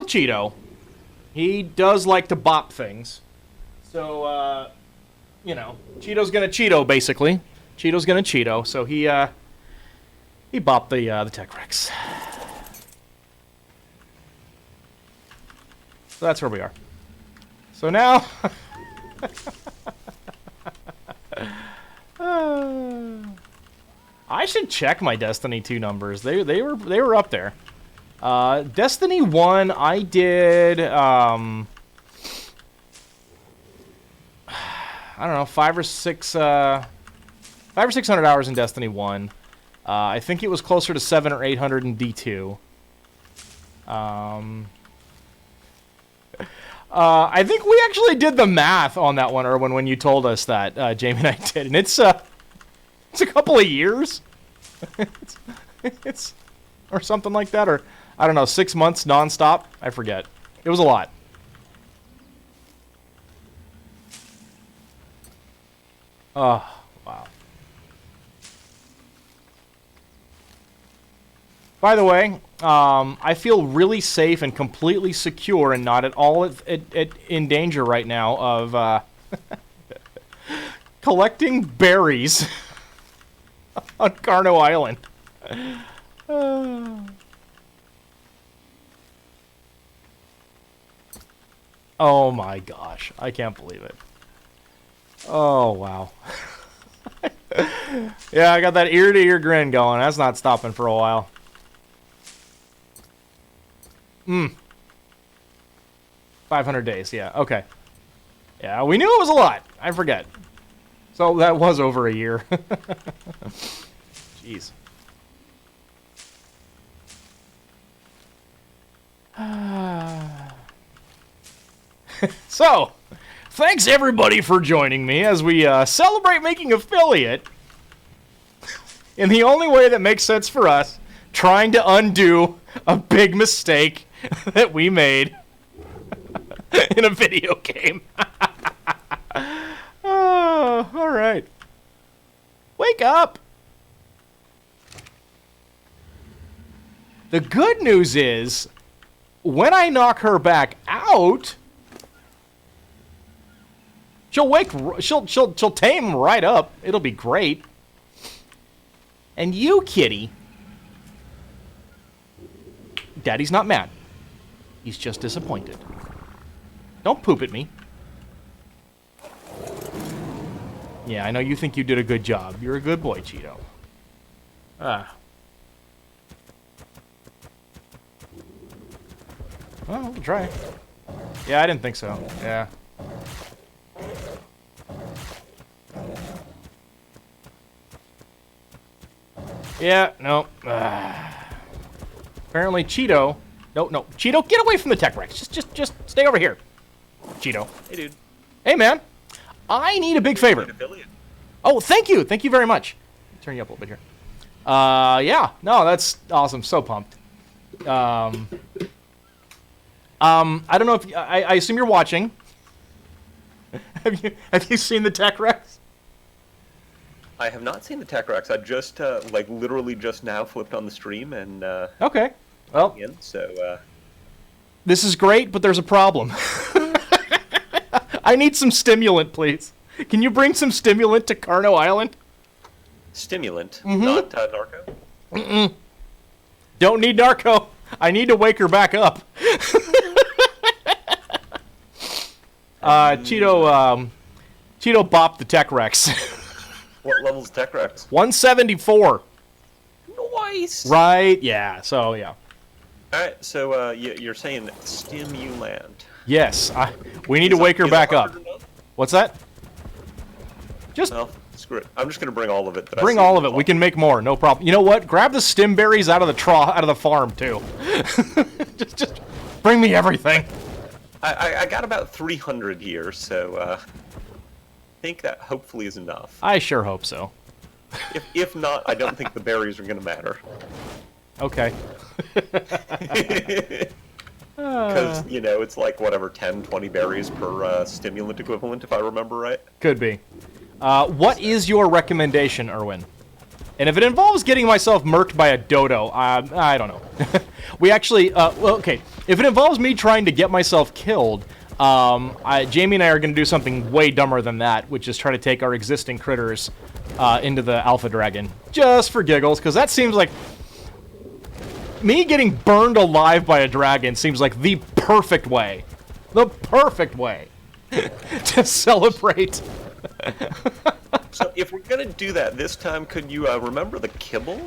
Cheeto. He does like to bop things. So, you know, Cheeto's gonna Cheeto, basically. Cheeto's gonna Cheeto, so he bopped the Tech Rex. So that's where we are. So now... I should check my Destiny 2 numbers. They were up there. Destiny 1, I did I don't know, 500 or 600 hours in Destiny 1. I think it was closer to 700 or 800 in D2. I think we actually did the math on that one, Erwin, when you told us that, Jamie and I did, and it's a couple of years. it's or something like that, or I don't know, 6 months nonstop. I forget. It was a lot. Oh, wow. By the way, I feel really safe and completely secure and not at all in danger right now of collecting berries on Carno Island. Oh my gosh, I can't believe it. Oh, wow. Yeah, I got that ear-to-ear grin going. That's not stopping for a while. 500 days, yeah, okay. Yeah, we knew it was a lot. I forget. So that was over a year. Jeez. So, thanks everybody for joining me as we celebrate making Affiliate in the only way that makes sense for us, trying to undo a big mistake that we made in a video game. Oh, all right. Wake up. The good news is, when I knock her back out, she'll tame right up. It'll be great. And you, kitty, Daddy's not mad. He's just disappointed. Don't poop at me. Yeah, I know you think you did a good job. You're a good boy, Cheeto. Well, we'll try. Yeah, I didn't think so. Yeah. Yeah, no. Apparently Cheeto... No. Cheeto, get away from the Tech Rex. Just stay over here. Cheeto. Hey, dude. Hey, man. I need a big favor. Oh, thank you. Thank you very much. Turn you up a little bit here. Yeah. No, that's awesome. So pumped. I don't know if... I assume you're watching. Have you seen the Tech Rex? I have not seen the Tech Rex. I just, like, literally just now flipped on the stream and, Okay. Well... in, so, This is great, but there's a problem. I need some stimulant, please. Can you bring some stimulant to Carno Island? Stimulant, not, narco? Don't need narco. I need to wake her back up. Cheeto bopped the Tech Rex. What level's Tech Rex? 174. Nice! Right, yeah, so, yeah. Alright, so, you're saying stimulant. Yes, we need to wake her back up. What's that? Just well, screw it. I'm just gonna bring all of it. Bring all of it. We can make more, no problem. You know what? Grab the stim berries out of the farm too. just bring me everything. I got about 300 here, so I think that hopefully is enough. I sure hope so. If not, I don't think the berries are gonna matter. Okay. Because, you know, it's like, whatever, 10, 20 berries per stimulant equivalent, if I remember right. Could be. What is your recommendation, Erwin? And if it involves getting myself murked by a dodo, I don't know. We actually, well, okay, If it involves me trying to get myself killed, Jamie and I are going to do something way dumber than that, which is try to take our existing critters into the Alpha Dragon. Just for giggles, because that seems like... Me getting burned alive by a dragon seems like the perfect way. The perfect way to celebrate. So if we're gonna do that this time, could you remember the kibble?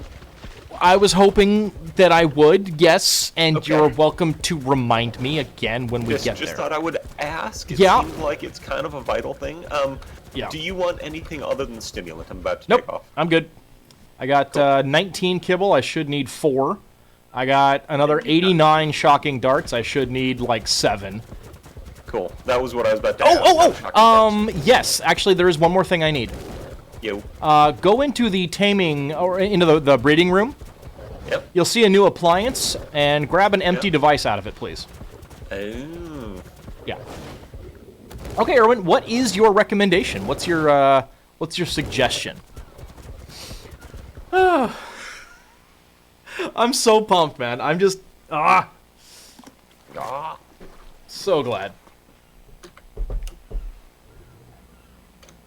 I was hoping that I would, yes, and Okay. you're welcome to remind me again when we get Just there. thought I would ask. It Yeah. seems like it's kind of a vital thing. Yeah. Do you want anything other than stimulant? I'm about to Nope, take off. I'm good. I got 19 kibble. I should need 4. I got another 89 shocking darts. I should need like 7. Cool. That was what I was about to ask. Yes, actually, there is one more thing I need. Yo. Go into the taming, or into the breeding room. Yep. You'll see a new appliance, and grab an empty Yeah. device out of it, please. Oh. Yeah. Okay, Erwin, what is your recommendation? What's your suggestion? I'm so pumped, man. I'm just so glad.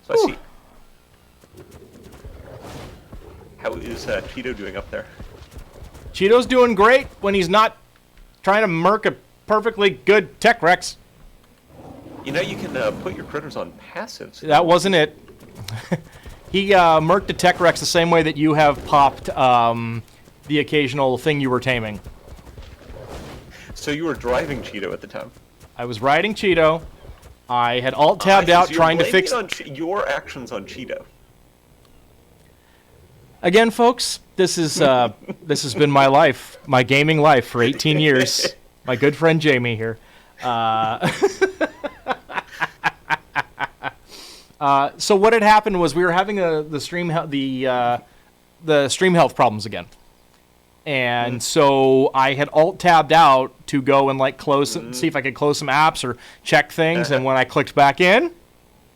So I see. How is Cheeto doing up there? Cheeto's doing great when he's not trying to murk a perfectly good Tech Rex. You know, you can put your critters on passives. That wasn't it. He murked a Tech Rex the same way that you have popped the occasional thing you were taming. So you were driving Cheeto at the time. I was riding Cheeto. I had alt-tabbed out So you're trying to blaming fix... it on your actions on Cheeto. Again, folks, this is this has been my life, my gaming life for 18 years. My good friend Jamie here. So what had happened was we were having the stream health problems again, and so I had alt-tabbed out to go and like see if I could close some apps or check things, and when I clicked back in,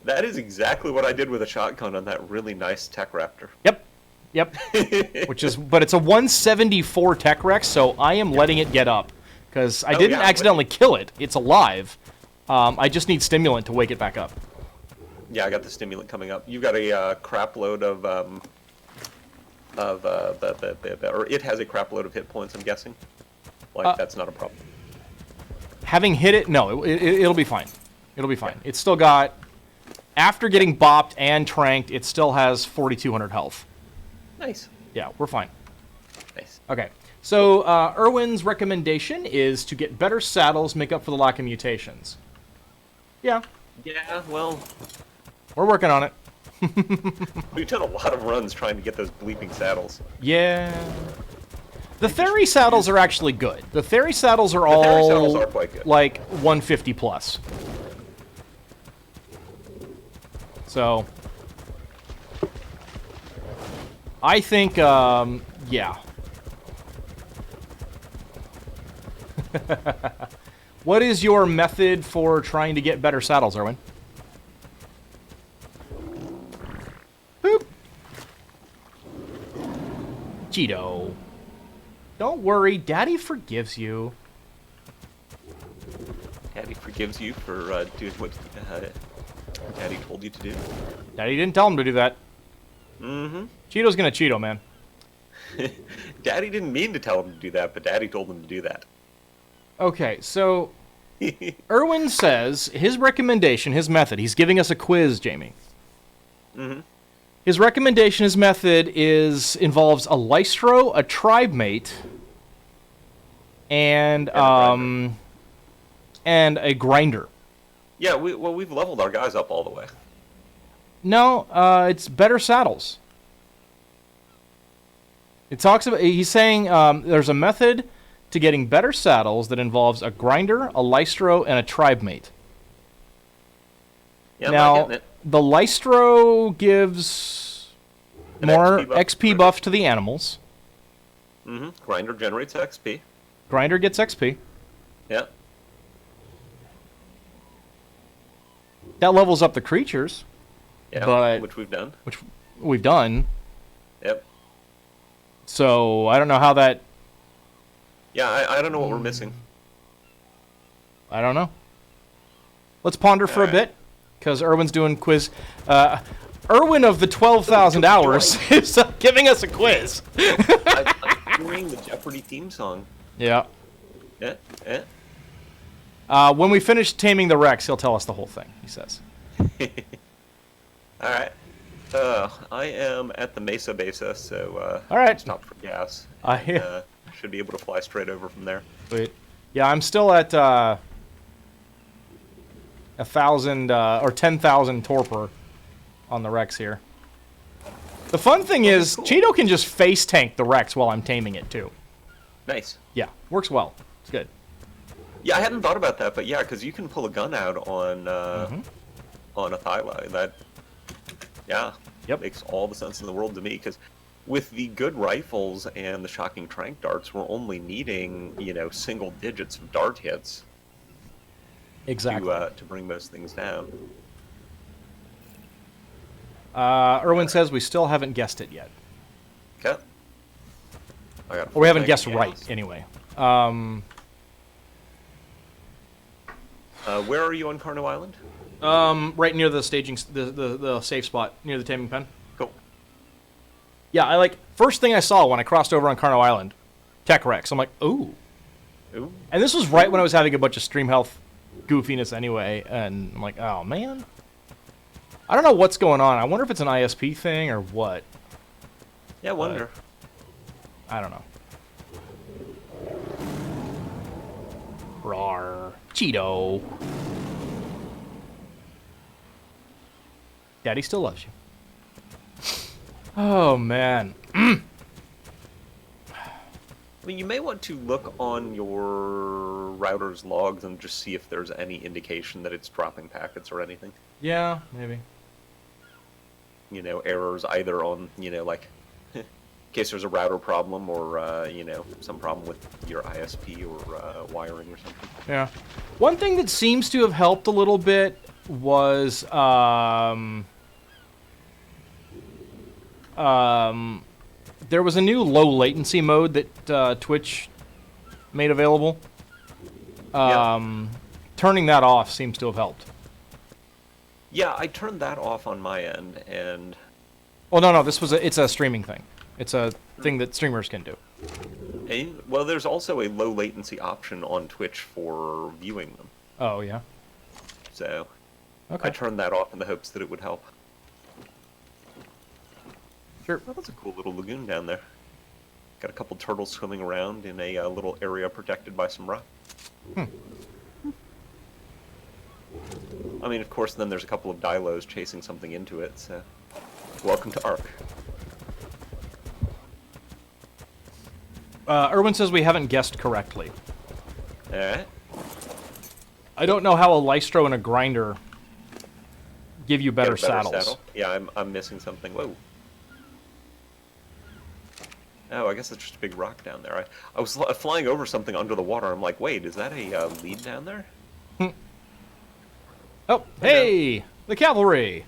That is exactly what I did with a shotgun on that really nice Tech Raptor. Yep. But it's a 174 Tech Rex, so I am letting it get up because I didn't accidentally kill it. It's alive. I just need stimulant to wake it back up. Yeah, I got the stimulant coming up. You've got a crap load of or it has a crap load of hit points. I'm guessing. That's not a problem. Having hit it, no, it'll be fine. It'll be fine. It's still got, after getting bopped and tranked, it still has 4,200 health. Nice. Yeah, we're fine. Nice. Okay, so Erwin's recommendation is to get better saddles, make up for the lack of mutations. Yeah, Yeah. Well, we're working on it. we've done a lot of runs trying to get those bleeping saddles. Yeah. The Theory saddles are actually good. The Theory saddles are all Theory saddles are quite good. like 150 plus. So I think, yeah. What is your method for trying to get better saddles, Erwin? Boop. Cheeto. Don't worry, Daddy forgives you. Daddy forgives you for doing what Daddy told you to do. Daddy didn't tell him to do that. Mm-hmm. Cheeto's gonna Cheeto, man. Daddy didn't mean to tell him to do that, but Daddy told him to do that. Okay, so Erwin says his recommendation, his method, he's giving us a quiz, Jamie. Mm-hmm. His recommendation, his method involves a Lystro, a tribe mate, and a grinder. Yeah, we've leveled our guys up all the way. No, it's better saddles. It talks about, he's saying there's a method to getting better saddles that involves a grinder, a Lystro, and a tribe mate. Yeah, I'm not Now, getting it. the Lystro gives An more XP buff. XP buff to the animals. Mm-hmm. Grinder generates XP. Grinder gets XP. Yeah. That levels up the creatures, Yeah, But- which we've done. which we've done. Yep. So I don't know how that... Yeah, I don't know what we're missing. I don't know. Let's ponder for a bit, because Erwin's doing quiz. Erwin of the 12,000 hours is giving us a quiz. I'm hearing the Jeopardy theme song. Yeah. Yeah. When we finish taming the Rex, he'll tell us the whole thing, he says. All right. I am at the Mesa Besa, so All right. stop for gas. I Should be able to fly straight over from there. Wait. Yeah, I'm still at 1,000 or 10,000 torpor on the Rex here. The fun thing is, cool. Cheeto can just face tank the Rex while I'm taming it too. Nice. Yeah, works well. It's good. Yeah, I hadn't thought about that, but yeah, because you can pull a gun out on a Thyla. That, yeah, Yep. makes all the sense in the world to me. Because with the good rifles and the shocking trank darts, we're only needing, single digits of dart hits Exactly. to bring those things down. Erwin says we still haven't guessed it yet. Okay. Or we haven't guessed right, anyway. Where are you on Carno Island? Right near the staging, the safe spot, near the taming pen. Cool. Yeah, first thing I saw when I crossed over on Carno Island, Tech Rex. I'm like, ooh. Ooh. And this was right when I was having a bunch of stream health goofiness anyway, and I'm like, oh, man. I don't know what's going on. I wonder if it's an ISP thing or what. Yeah, I wonder. I don't know. Rawr. Cheeto. Daddy still loves you. Oh, man. I mean, you may want to look on your router's logs and just see if there's any indication that it's dropping packets or anything. Yeah, maybe. Errors either on, in case there's a router problem or, some problem with your ISP or wiring or something. Yeah. One thing that seems to have helped a little bit was, there was a new low latency mode that Twitch made available. Turning that off seems to have helped. Yeah, I turned that off on my end, and... Oh, no, it's a streaming thing. It's a thing that streamers can do. Well, there's also a low latency option on Twitch for viewing them. Oh, yeah? So, Okay. I turned that off in the hopes that it would help. Sure. Well, that's a cool little lagoon down there. Got a couple turtles swimming around in a little area protected by some rock. I mean, of course, then there's a couple of Dilos chasing something into it, so... Welcome to Ark. Erwin says we haven't guessed correctly. Alright. I don't know how a Lystro and a Grinder give you better, saddles. Saddle? Yeah, I'm missing something. Whoa. Oh, I guess it's just a big rock down there. I was flying over something under the water. I'm like, wait, is that a lead down there? Oh, hey! The cavalry!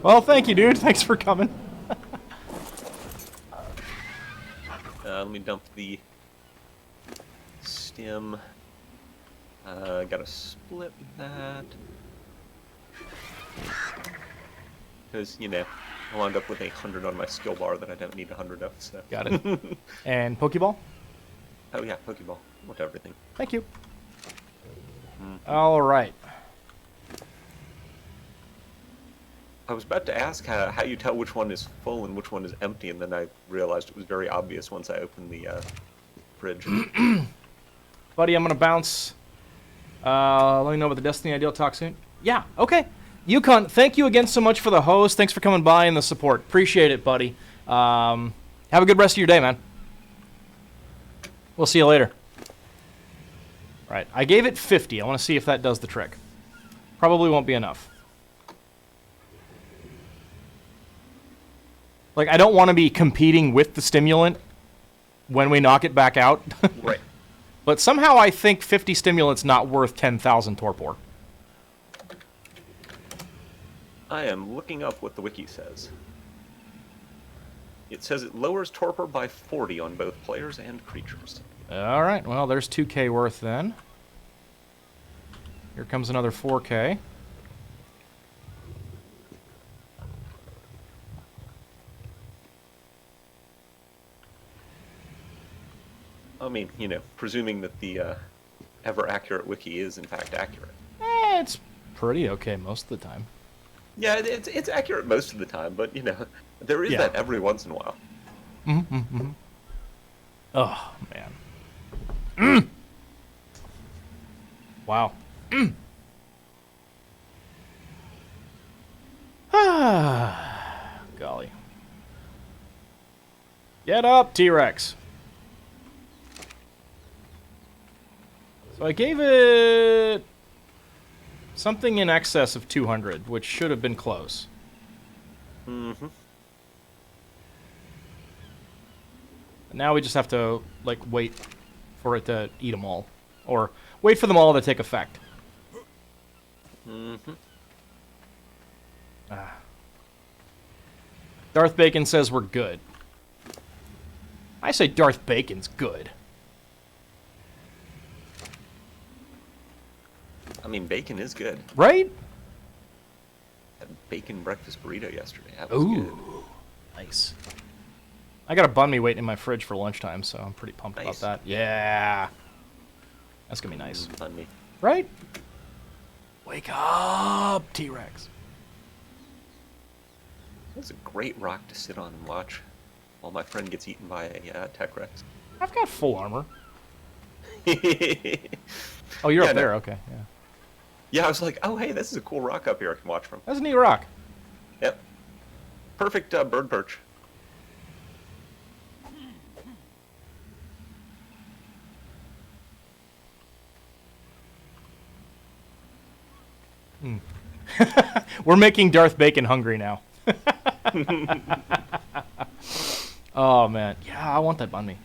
Well, thank you, dude. Thanks for coming. Let me dump the stem. Gotta split that. Because, I wound up with 100 on my skill bar that I don't need 100 of, so. Got it. And Pokeball? Oh yeah, Pokeball. Want everything. Thank you. All right. I was about to ask how you tell which one is full and which one is empty, and then I realized it was very obvious once I opened the fridge. Buddy, I'm going to bounce. Let me know about the Destiny Ideal talk soon. Yeah, okay. Yukon, thank you again so much for the host. Thanks for coming by and the support. Appreciate it, buddy. Have a good rest of your day, man. We'll see you later. All right, I gave it 50. I want to see if that does the trick. Probably won't be enough. I don't want to be competing with the stimulant when we knock it back out. Right. But somehow I think 50 stimulant's not worth 10,000 torpor. I am looking up what the wiki says. It says it lowers torpor by 40 on both players and creatures. All right, well, there's 2K worth then. Here comes another 4K. I mean, you know, presuming that the ever-accurate wiki is in fact accurate. It's pretty okay most of the time. Yeah, it's accurate most of the time, but, you know, there is Yeah. that every once in a while. Oh, man. Wow. Golly. Get up, T-Rex. So I gave it something in excess of 200, which should have been close. Mm-hmm. Now we just have to, like, wait for it to eat them all. Or wait for them all to take effect. Mm-hmm. Darth Bacon says we're good. I say Darth Bacon's good. I mean, bacon is good. Right? Had bacon breakfast burrito yesterday. That was good. Ooh. Nice. I got a bun me waiting in my fridge for lunchtime, so I'm pretty pumped Nice. about that. Yeah. That's gonna be nice. Fun me. Right? Wake up, T-Rex. That's a great rock to sit on and watch while my friend gets eaten by a Tech Rex. I've got full armor. Oh, you're Yeah, up no. there. Okay, yeah. Yeah, I was like, oh, hey, this is a cool rock up here I can watch from. That's a neat rock. Yep. Perfect bird perch. We're making Darth Bacon hungry now. Oh, man. Yeah, I want that bun me.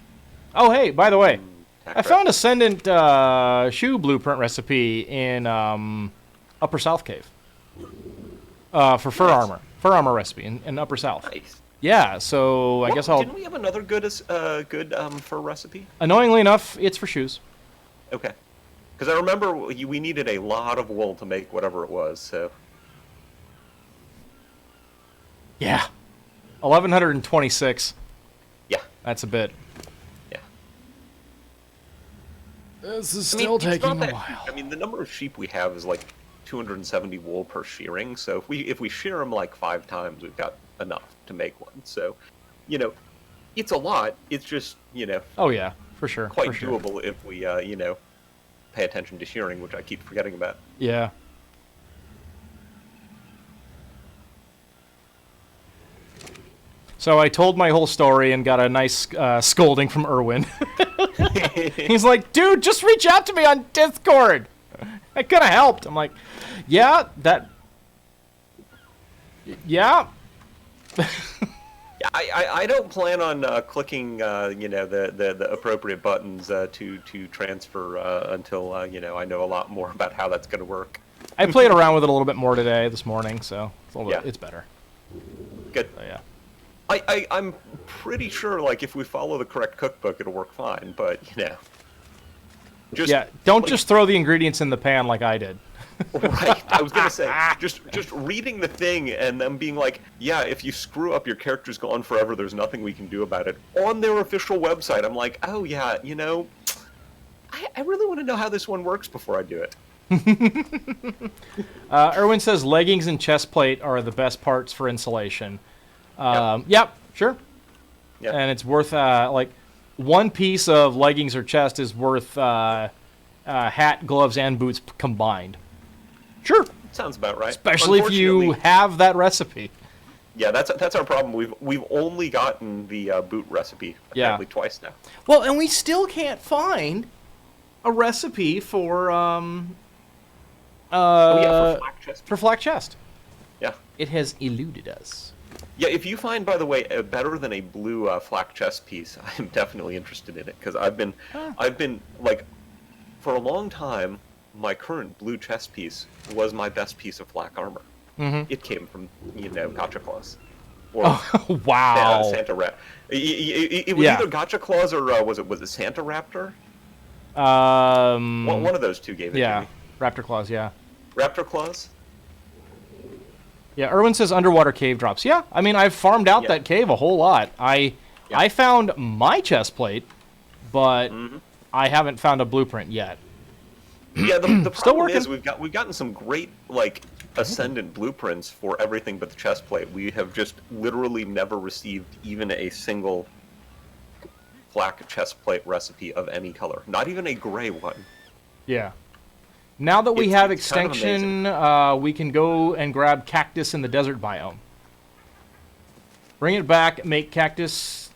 Oh, hey, by the way, Tech I Rex. found Ascendant shoe blueprint recipe in Upper South Cave. For fur Nice. armor. Fur armor recipe in Upper South. Nice. Yeah, so I Well, guess I'll... Didn't we have another good fur recipe? Annoyingly enough, it's for shoes. Okay. Because I remember we needed a lot of wool to make whatever it was, so... Yeah. 1,126. Yeah. That's a bit. Yeah. This is I mean, still it's not taking a that- while. I mean, the number of sheep we have is like 270 wool per shearing, so if we shear them like 5 times, we've got enough to make one. So, you know, it's a lot. It's just, you know, Oh, yeah, for sure. quite for sure. doable if we, you know, pay attention to shearing, which I keep forgetting about. Yeah. So I told my whole story and got a nice scolding from Erwin. He's like, dude, just reach out to me on Discord. I could have helped. I'm like, yeah, that... Yeah. Yeah, I don't plan on clicking, you know, the appropriate buttons to transfer until, you know, I know a lot more about how that's going to work. I played around with it a little bit more today, this morning, so it's, a little Yeah. bit, it's better. Good. So, yeah. I'm pretty sure, like, if we follow the correct cookbook, it'll work fine, but, you know. Just, Yeah, don't like, just throw the ingredients in the pan like I did. Right, I was gonna say, just reading the thing and them being like, yeah, if you screw up, your character's gone forever, there's nothing we can do about it. On their official website, I'm like, oh yeah, you know, I really want to know how this one works before I do it. Erwin says leggings and chest plate are the best parts for insulation. Yep, sure. Yeah. And it's worth, like, one piece of leggings or chest is worth hat, gloves, and boots combined. Sure. Sounds about right. Especially if you Unfortunately, have that recipe. yeah, that's our problem. We've only gotten the boot recipe Yeah. apparently twice now. Well, and we still can't find a recipe for, Oh yeah, for flak chest. for flak chest. Yeah. It has eluded us. Yeah, if you find, by the way, better than a blue flak chest piece, I'm definitely interested in it because I've been like, for a long time, my current blue chest piece was my best piece of flak armor. Mm-hmm. It came from, you know, Gotcha Claws. Or Oh, wow. Santa Raptor. It was Yeah. either Gotcha Claws or was it Santa Raptor? One of those two gave it to Yeah, me. Raptor Claws, yeah. Raptor Claws? Yeah, Erwin says underwater cave drops. Yeah, I mean, I've farmed out Yeah. that cave a whole lot. I found my chest plate, but I haven't found a blueprint yet. Yeah, the Still problem working. is we've gotten some great like Ascendant blueprints for everything but the chest plate. We have just literally never received even a single black chest plate recipe of any color. Not even a gray one. Yeah. Now that we It's- have it's kind of extension, we can go and grab cactus in the desert biome. Bring it back, make cactus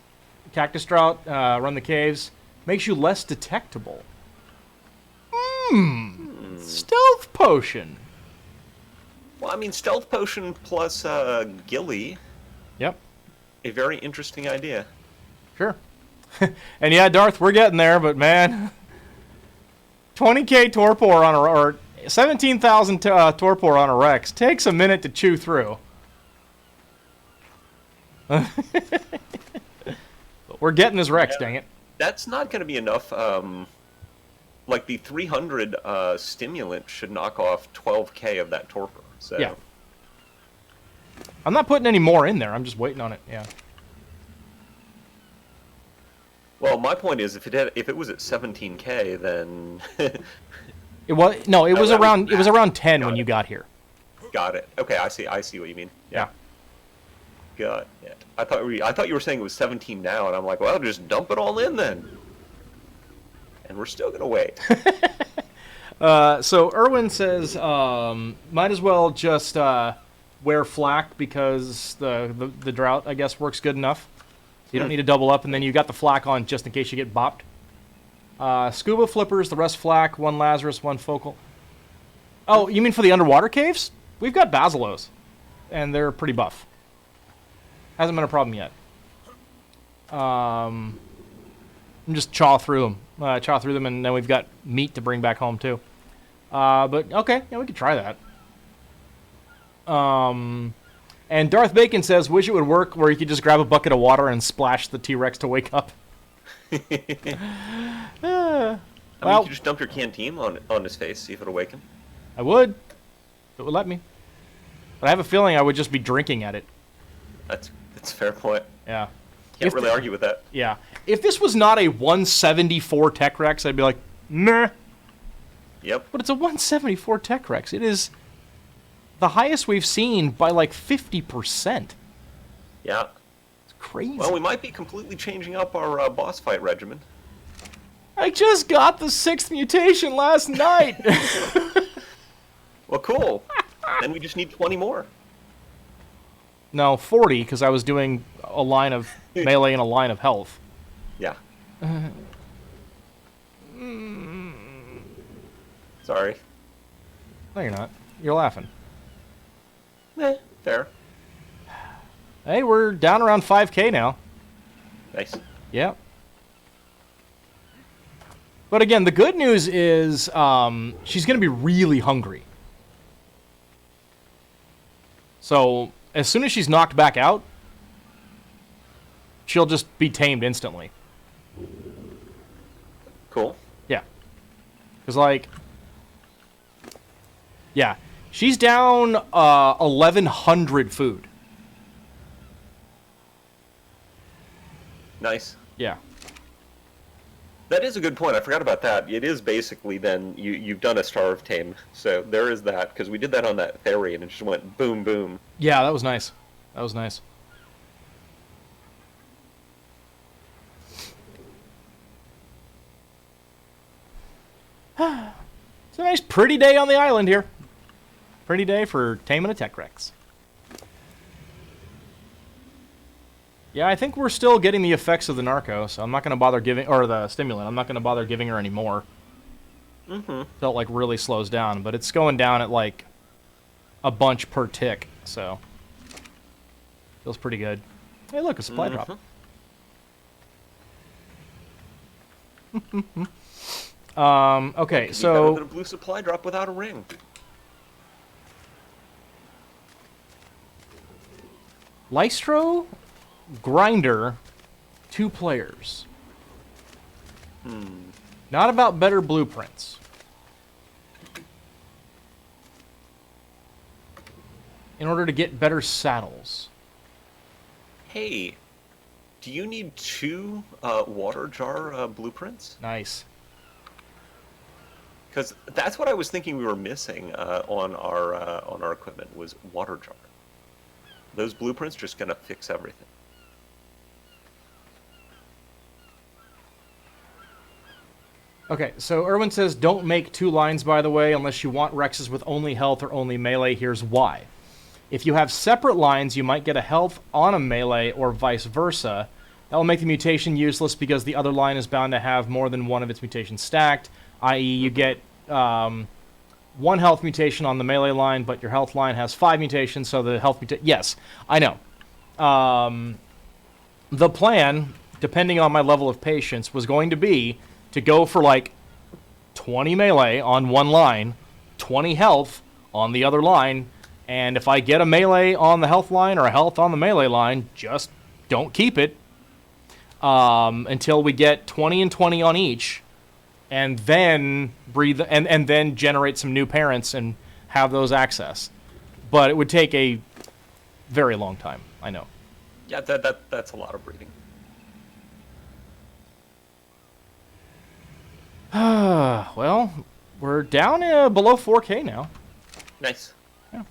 drought, run the caves. Makes you less detectable. Stealth potion. Well, I mean, Stealth Potion plus Gilly, Yep, a very interesting idea. sure. And yeah, Darth, we're getting there, but man, 20k torpor on or 17,000 torpor on a Rex takes a minute to chew through. But we're getting his Rex, dang it. That's not going to be enough. Like the 300 stimulant should knock off 12k of that torpor. So Yeah. I'm not putting any more in there. I'm just waiting on it. Yeah. Well, my point is, if it was at 17k, then It was no. It was that was around. It was bad. around 10 when Got you it. got here. got it. Okay, I see what you mean. Yeah. Got it. I thought you were saying it was 17 now, and I'm like, well, just dump it all in then. And we're still gonna wait. So Erwin says, might as well just wear flak because the drought, I guess, works good enough. You don't need to double up, and then you got the flak on just in case you get bopped. Scuba flippers, the rest flak, one Lazarus, one focal. Oh, you mean for the underwater caves? We've got basilos, and they're pretty buff. Hasn't been a problem yet. Just chaw through them, and then we've got meat to bring back home too. But okay, yeah, we could try that. And Darth Bacon says, wish it would work where you could just grab a bucket of water and splash the T-Rex to wake up. I mean, Well- you could just dump your canteen on his face, see if it'll awaken. I would, if it would let me. But I have a feeling I would just be drinking at it. That's a fair point. Yeah. Can't If really the- argue with that. Yeah. If this was not a 174 Tech Rex, I'd be like, meh. Yep. But it's a 174 Tech Rex. It is the highest we've seen by like 50%. Yeah. It's crazy. Well, we might be completely changing up our boss fight regimen. I just got the 6th mutation last night. Well, cool. Then we just need 20 more. No, 40, because I was doing a line of melee and a line of health. Yeah. Sorry. No, you're not. You're laughing. Fair. Hey, we're down around 5k now. Nice. Yeah. But again, the good news is she's going to be really hungry. So as soon as she's knocked back out, she'll just be tamed instantly. Cool. Yeah. Because, like, yeah, she's down 1,100 food. Nice. Yeah. That is a good point. I forgot about that. It is basically then you've done a starve tame. So there is that, because we did that on that ferry and it just went boom, boom. Yeah, that was nice. That was nice. It's a nice, pretty day on the island here. Pretty day for taming a Tech Rex. Yeah, I think we're still getting the effects of the narco, so I'm not going to bother giving, or the stimulant, I'm not going to bother giving her any more. Mm-hmm. Felt like really slows down, but it's going down at like a bunch per tick, so feels pretty good. Hey, look, a supply drop. Okay, Better so than a blue supply drop without a ring. Lystro, Grinder, 2 players. Not about better blueprints. In order to get better saddles. Hey, do you need 2 water jar blueprints? Nice. Because that's what I was thinking we were missing on our equipment was water jar. Those blueprints just gonna fix everything. Okay, so Erwin says, don't make 2 lines, by the way, unless you want Rexes with only health or only melee. Here's why. If you have separate lines, you might get a health on a melee or vice versa. That will make the mutation useless because the other line is bound to have more than one of its mutations stacked, i.e. you get 1 health mutation on the melee line, but your health line has 5 mutations, so the health mutation... Yes, I know. The plan, depending on my level of patience, was going to be to go for like 20 melee on one line, 20 health on the other line, and if I get a melee on the health line or a health on the melee line, just don't keep it until we get 20 and 20 on each, and then breathe and then generate some new parents and have those access. But it would take a very long time, I know. Yeah, that's a lot of breeding. Well, we're down below 4K now. Nice. Yeah.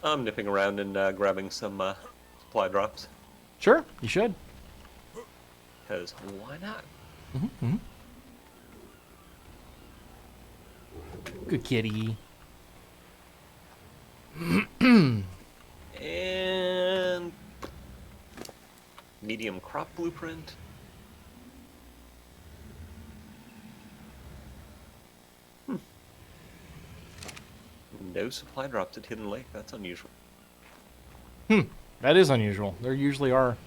I'm nipping around and grabbing some supply drops. Sure, you should. Because why not? Mm-hmm. Good kitty. And medium crop blueprint. No supply drops at Hidden Lake. That's unusual. That is unusual. There usually are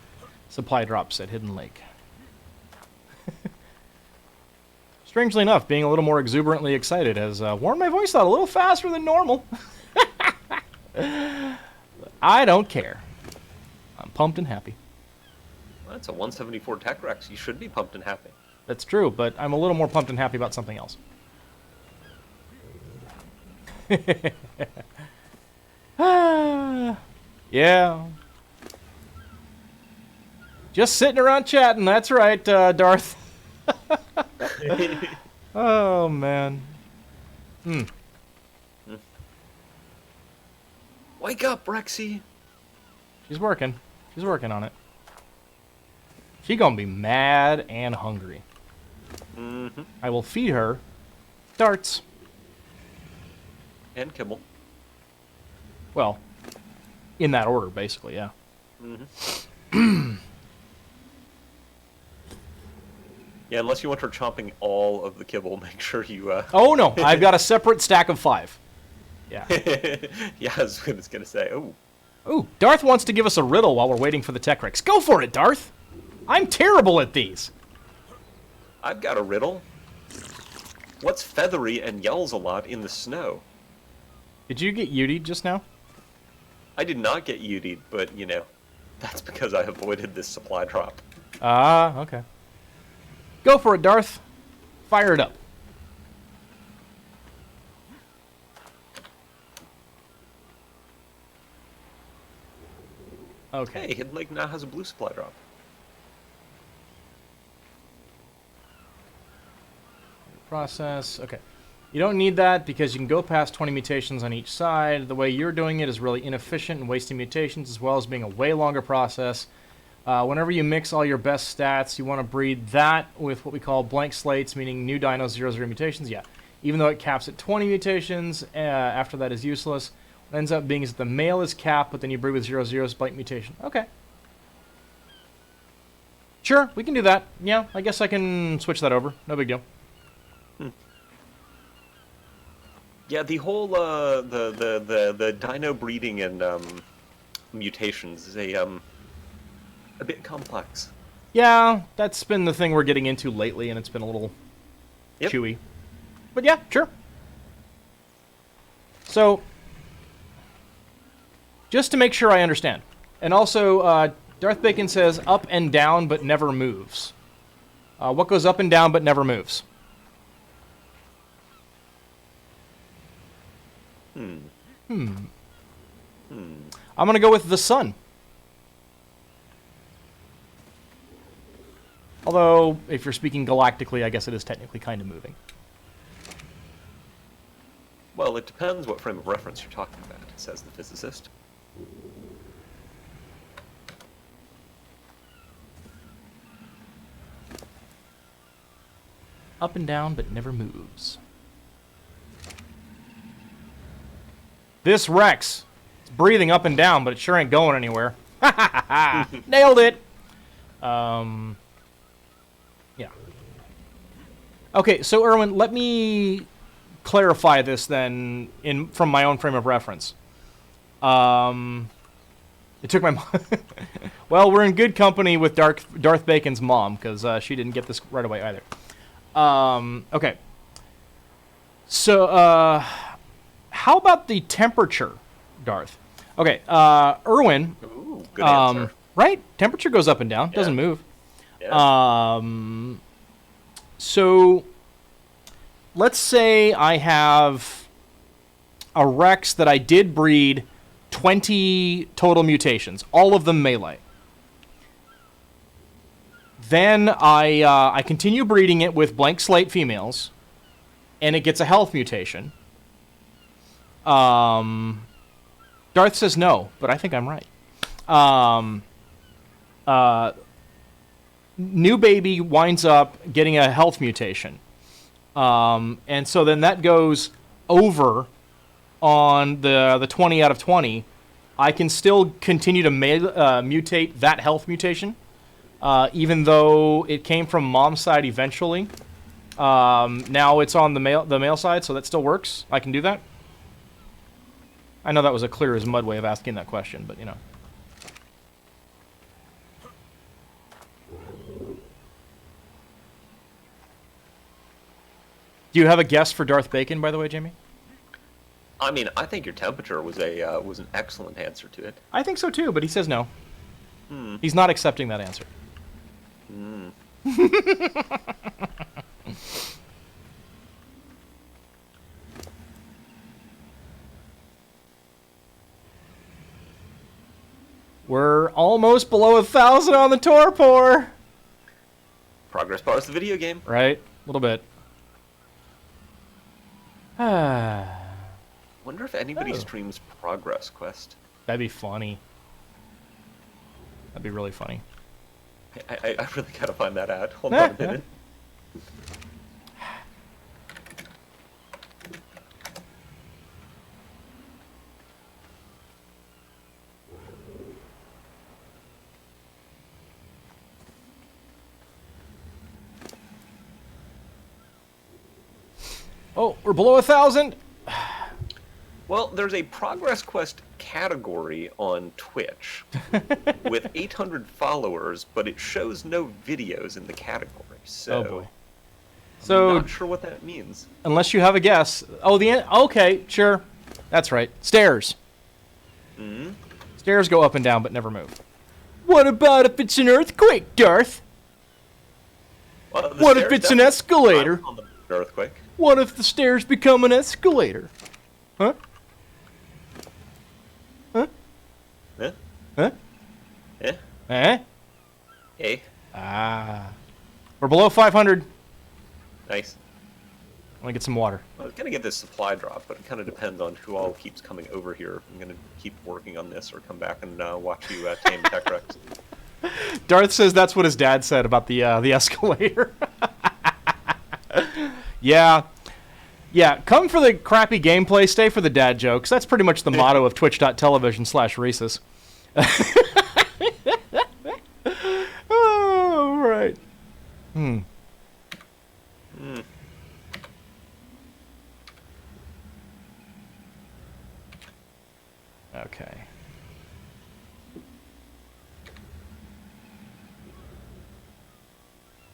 supply drops at Hidden Lake. Strangely enough, being a little more exuberantly excited has worn my voice out a little faster than normal. I don't care. I'm pumped and happy. Well, that's a 174 Tech Rex. You should be pumped and happy. That's true, but I'm a little more pumped and happy about something else. Yeah. Just sitting around chatting, that's right, Darth. Oh, man. Wake up, Rexy! She's working. She's working on it. She gonna be mad and hungry. Mm-hmm. I will feed her darts. And kibble. Well, in that order, basically, yeah. Mm-hmm. Yeah, unless you want her chomping all of the kibble, make sure you... Oh, no. I've got a separate stack of 5. Yeah. Yeah, I was going to say, oh. Ooh, Darth wants to give us a riddle while we're waiting for the Tech Rex. Go for it, Darth! I'm terrible at these. I've got a riddle. What's feathery and yells a lot in the snow? Did you get Yudi just now? I did not get UD'd, but, you know, that's because I avoided this supply drop. Ah, okay. Go for it, Darth. Fire it up. Okay. Hey, Hidden Lake now has a blue supply drop. Process. Okay. You don't need that because you can go past 20 mutations on each side. The way you're doing it is really inefficient and wasting mutations as well as being a way longer process. Whenever you mix all your best stats, you want to breed that with what we call blank slates, meaning new dino 0/0 mutations. Yeah. Even though it caps at 20 mutations, after that is useless. What ends up being is that the male is capped, but then you breed with 0/0's blank mutation. Okay. Sure, we can do that. Yeah, I guess I can switch that over. No big deal. Yeah, the whole the dino breeding and mutations is a bit complex. Yeah, that's been the thing we're getting into lately, and it's been a little chewy. But yeah, sure. So, just to make sure I understand, And also, Darth Bacon says up and down but never moves. What goes up and down but never moves? I'm going to go with the sun. Although, if you're speaking galactically, I guess it is technically kind of moving. Well, it depends what frame of reference you're talking about, says the physicist. Up and down, but never moves. This Rex. It's breathing up and down, but it sure ain't going anywhere. Nailed it! Yeah. Okay, so Erwin, let me clarify this then from my own frame of reference. It took my well, we're in good company with Darth Bacon's mom, because she didn't get this right away either. Okay. So, how about the temperature, Darth? Okay, Erwin. Ooh, good answer. Right? Temperature goes up and down. Doesn't move. Yeah. So, let's say I have a Rex that I did breed 20 total mutations, all of them melee. Then I continue breeding it with blank slate females, and it gets a health mutation. Darth says no, but I think I'm right. New baby winds up getting a health mutation. And so then that goes over on the 20 out of 20. I can still continue to mutate that health mutation. Even though it came from mom's side eventually. Now it's on the male side, so that still works. I can do that. I know that was a clear as mud way of asking that question, but you know. Do you have a guess for Darth Bacon, by the way, Jamie? I mean, I think your temperature was an excellent answer to it. I think so too, but he says no. He's not accepting that answer. We're almost below 1,000 on the torpor. Progress bar is the video game. Right? A little bit. Wonder if anybody Oh. streams Progress Quest. That'd be funny. That'd be really funny. I really gotta find that out. Hold on a minute. Oh, we're below 1,000. Well, there's a Progress Quest category on Twitch with 800 followers, but it shows no videos in the category. So, Oh boy. So I'm not sure what that means. unless you have a guess, okay, sure, that's right. Stairs. Stairs go up and down but never move. What about if it's an earthquake, Darth? Well, the What if stairs it's an definitely escalator? climb on the earthquake. What if the stairs become an escalator? Huh? Huh? Yeah? Huh? Yeah? Eh? Hey, Ah. We're below 500. nice. I want to get some water. I was gonna get this supply drop, but it kind of depends on who all keeps coming over here. I'm gonna keep working on this, or come back and watch you tame Tech Rex. Darth says that's what his dad said about the escalator. Yeah. Yeah, come for the crappy gameplay, stay for the dad jokes. That's pretty much the motto of twitch.tv/Rhesus. Oh, right. Okay.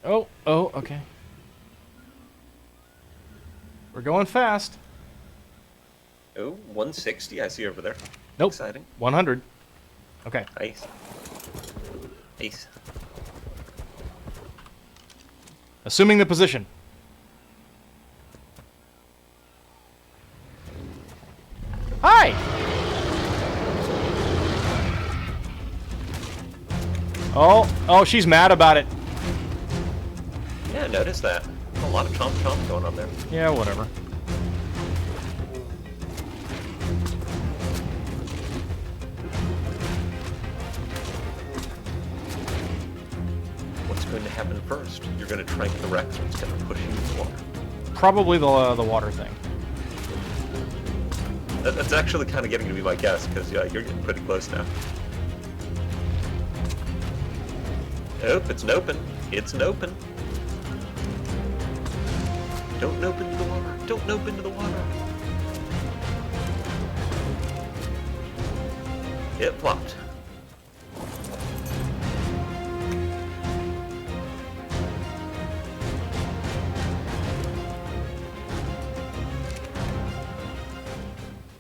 Oh, okay. We're going fast. Oh, 160 I see over there. Nope. Exciting. 100. Okay. Nice. Nice. Assuming the position. Hi! Oh, she's mad about it. Yeah, notice that. A lot of chomp chomp going on there. Yeah, whatever. What's going to happen first? You're going to trank the Rex, or it's going to push you into the water. Probably the water thing. That's actually kind of getting to be my guess, because you're getting pretty close now. Nope, it's an open. It's an open. Don't nope into the water. Don't nope into the water. It flopped.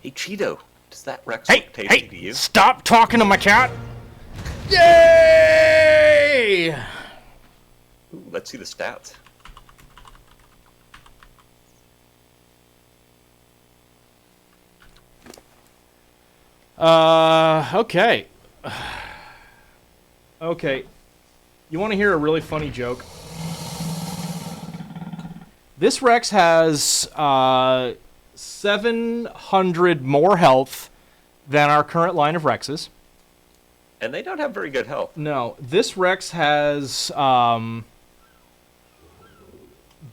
Hey, Cheeto, does that Rex look tasty to you? Stop talking to my cat! Yay! Ooh, let's see the stats. Okay. Okay. You want to hear a really funny joke? This Rex has 700 more health than our current line of Rexes. And they don't have very good health. No, this Rex has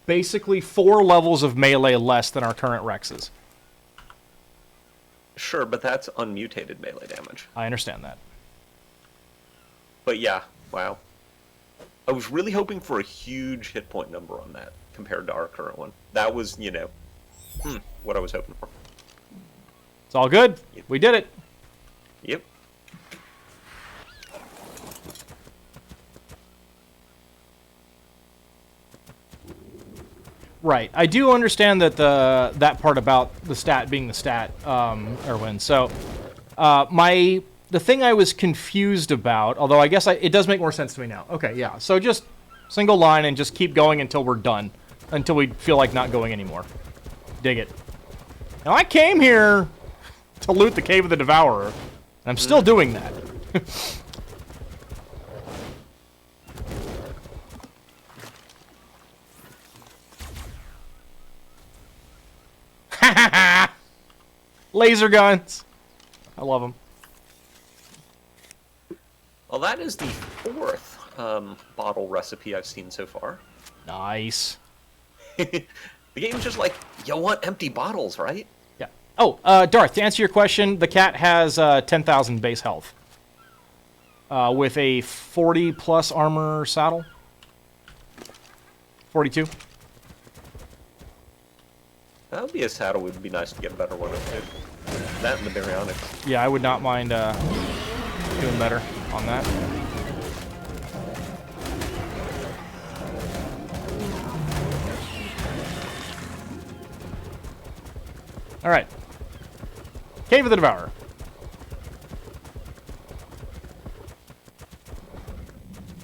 basically 4 levels of melee less than our current Rexes. Sure, but that's unmutated melee damage. I understand that. But yeah, wow. I was really hoping for a huge hit point number on that compared to our current one. That was, you know, what I was hoping for. It's all good. Yep. We did it. Yep. Right. I do understand that that part about the stat being the stat, Erwin. So, the thing I was confused about, although I guess it does make more sense to me now. Okay, yeah. So just single line and just keep going until we're done, until we feel like not going anymore. Dig it. Now I came here to loot the Cave of the Devourer, and I'm still doing that. Laser guns. I love them. Well, that is the 4th bottle recipe I've seen so far. Nice. The game's just like, you want empty bottles, right? Yeah. Oh, Darth, to answer your question, the cat has 10,000 base health. With a 40-plus armor saddle. 42. That would be a saddle. Would be nice to get a better one of too. That and the baryonyx. Yeah, I would not mind doing better on that. All right. Cave of the Devourer.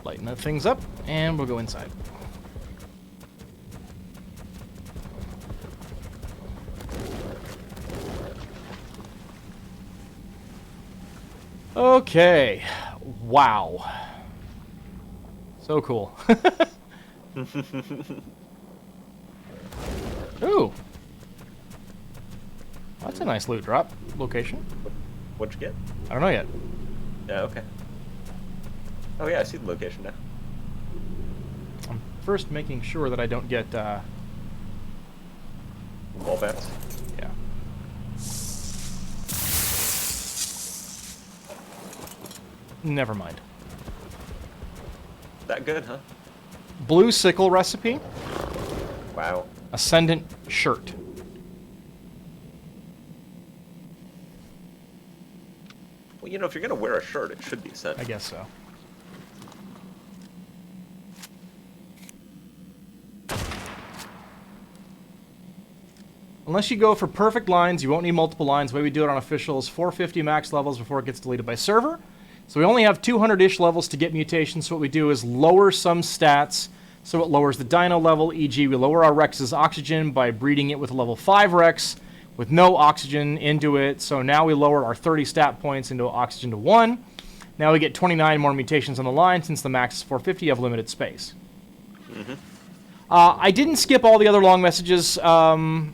Lighten the things up, and we'll go inside. Okay. Wow. So cool. Ooh. That's a nice loot drop location. What'd you get? I don't know yet. Yeah, okay. Oh yeah, I see the location now. I'm first making sure that I don't get, Wall bats. yeah. Never mind. That good, huh? Blue sickle recipe, Wow. Ascendant shirt. Well, you know, if you're gonna wear a shirt, it should be sent. I guess so. Unless you go for perfect lines, you won't need multiple lines. The way we do it on official is 450 max levels before it gets deleted by server. So we only have 200-ish levels to get mutations, so what we do is lower some stats, so it lowers the dino level, e.g. we lower our Rex's oxygen by breeding it with a level 5 Rex, with no oxygen into it, so now we lower our 30 stat points into oxygen to 1. Now we get 29 more mutations on the line, since the max is 450, you have limited space. I didn't skip all the other long messages, Erwin,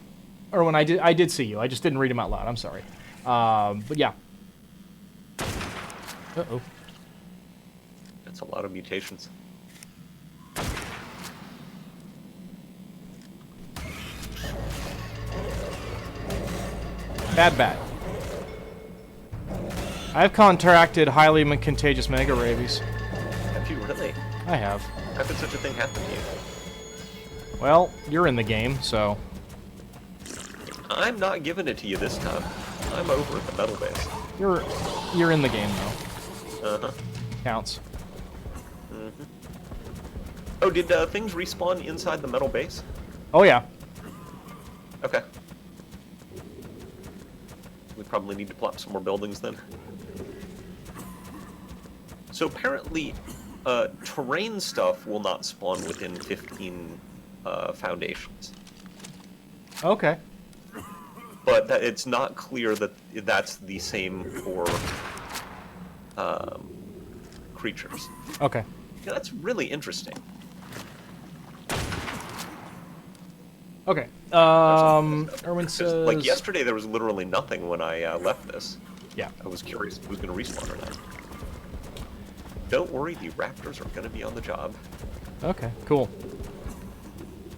I did see you. I just didn't read them out loud. I'm sorry. But yeah. Uh-oh. That's a lot of mutations. Bad. I've contracted highly contagious mega rabies. Have you really? I have. How could such a thing happen to you? Well, you're in the game, so... I'm not giving it to you this time. I'm over at the metal base. You're in the game, though. Uh-huh. Counts. Oh, did things respawn inside the metal base? Oh, yeah. Okay. We probably need to plop some more buildings then. So apparently, terrain stuff will not spawn within 15 foundations. Okay. But it's not clear that that's the same for creatures. Okay. Yeah, that's really interesting. Okay. Erwin says... Like yesterday, there was literally nothing when I left this. Yeah. I was curious if it was going to respawn or not. Don't worry, the raptors are going to be on the job. Okay, cool.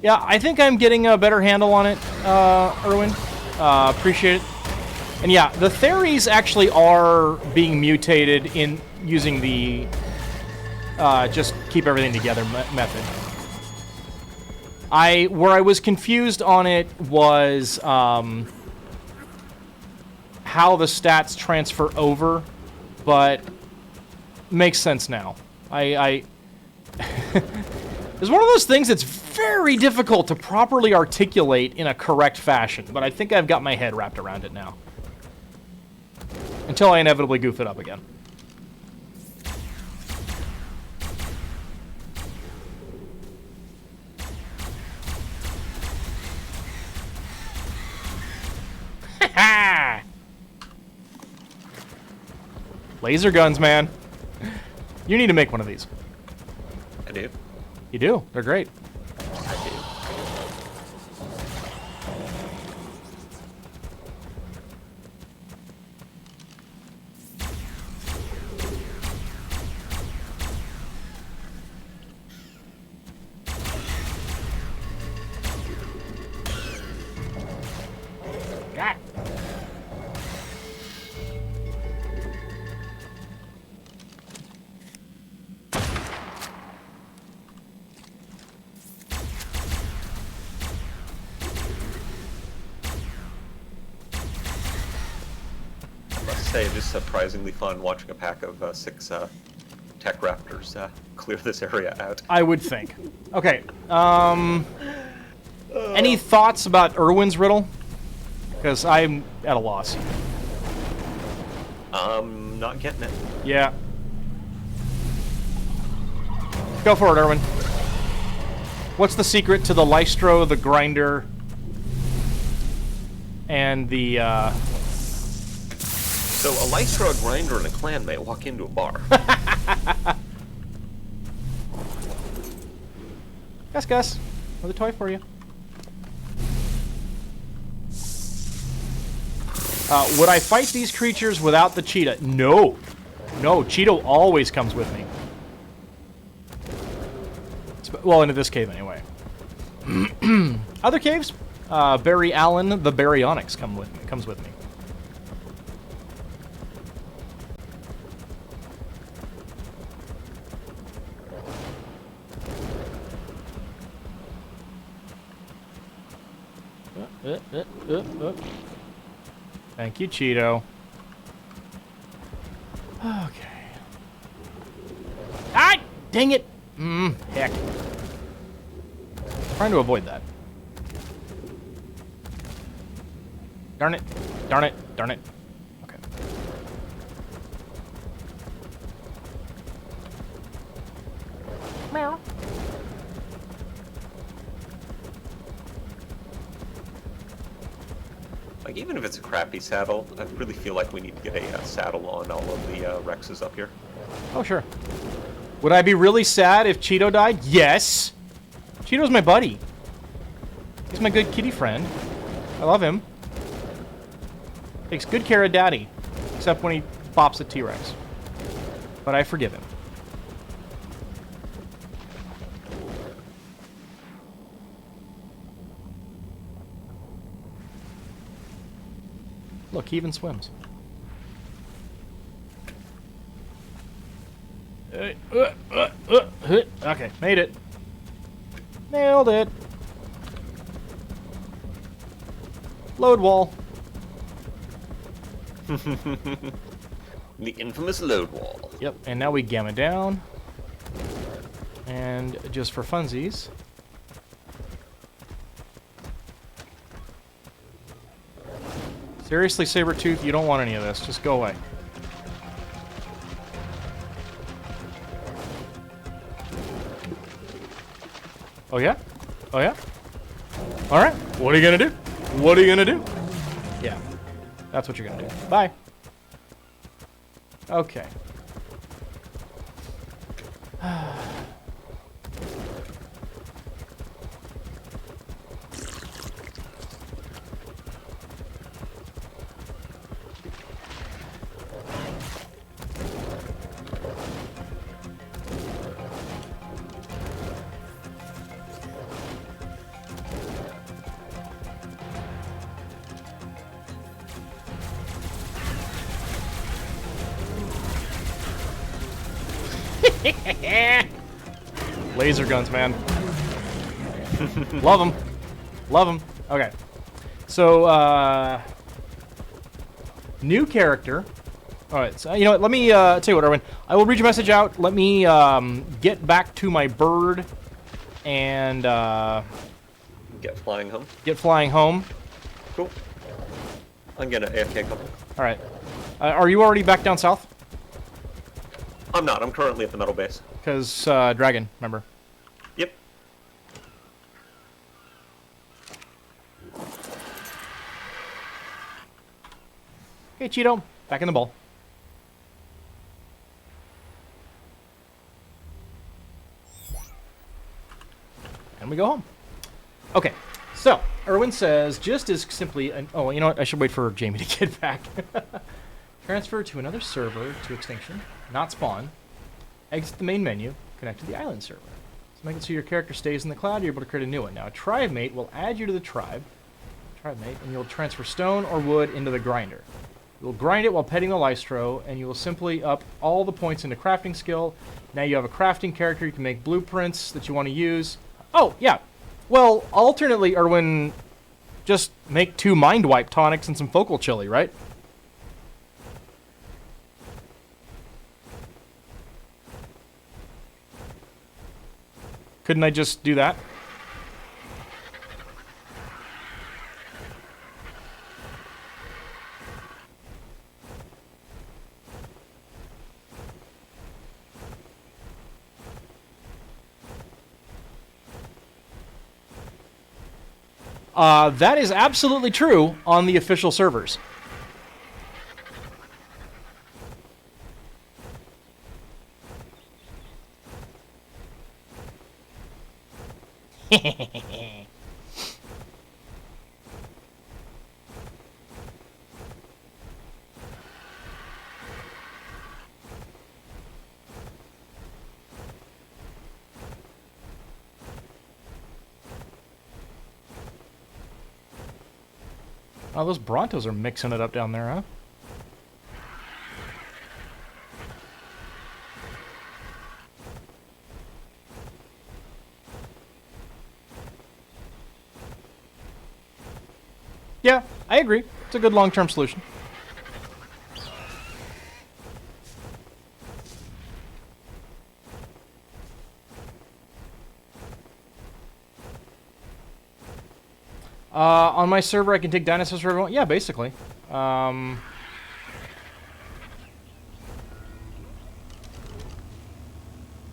Yeah, I think I'm getting a better handle on it, Erwin. Appreciate it. And yeah, the Theres actually are being mutated in using the just keep everything together method. Where I was confused on it was how the stats transfer over, but makes sense now. It's one of those things that's very difficult to properly articulate in a correct fashion, but I think I've got my head wrapped around it now. Until I inevitably goof it up again. Laser guns, man. You need to make one of these. I do. You do. They're great. I do. God. Say it is surprisingly fun watching a pack of 6 tech raptors clear this area out. I would think. Okay. Any thoughts about Erwin's riddle? Because I'm at a loss. Not getting it. Yeah. Go for it, Erwin. What's the secret to the Lystro, the Grinder, and the, So a Lystra, a Grinder, and a clanmate walk into a bar. Gus, another toy for you. Would I fight these creatures without the cheetah? No. No, Cheeto always comes with me. Well, into this cave anyway. Other caves? Barry Allen, the Baryonyx comes with me. Thank you, Cheeto. Okay. Ah! Dang it! Heck. Trying to avoid that. Darn it. Darn it. Darn it. Okay. Like, even if it's a crappy saddle, I really feel like we need to get a saddle on all of the Rexes up here. Oh, sure. Would I be really sad if Cheeto died? Yes! Cheeto's my buddy. He's my good kitty friend. I love him. Takes good care of Daddy. Except when he bops a T-Rex. But I forgive him. Look, he even swims. Okay, made it. Nailed it. Load wall. The infamous load wall. Yep, and now we gamma down. And just for funsies. Seriously, Sabretooth, you don't want any of this. Just go away. Oh yeah? Oh yeah? Alright, what are you gonna do? What are you gonna do? Yeah, that's what you're gonna do. Bye. Okay. Laser guns, man. Love them. Love them. Okay. So, new character. Alright, so, you know what? Let me, tell you what, Erwin. I will read your message out. Let me, get back to my bird and, Get flying home. get flying home. Cool. I'm gonna AFK a couple. Alright. Are you already back down south? I'm not. I'm currently at the metal base. Because, Dragon, remember. Yep. Okay, Cheeto. Back in the ball. And we go home. Okay, so, Erwin says, just as simply... oh, you know what? I should wait for Jamie to get back. Transfer to another server to extinction, not spawn. Exit the main menu, connect to the island server. So make it so your character stays in the cloud, you're able to create a new one. Now, a tribe mate will add you to the tribe mate, and you'll transfer stone or wood into the grinder. You'll grind it while petting the Lystro, and you will simply up all the points into crafting skill. Now you have a crafting character, you can make blueprints that you want to use. Oh, yeah. Well, alternately, Erwin, just make 2 mind wipe tonics and some focal chili, right? Couldn't I just do that? That is absolutely true on the official servers. Oh, those Brontos are mixing it up down there, huh? Yeah, I agree. It's a good long-term solution. On my server, I can take dinosaurs for everyone. Yeah, basically.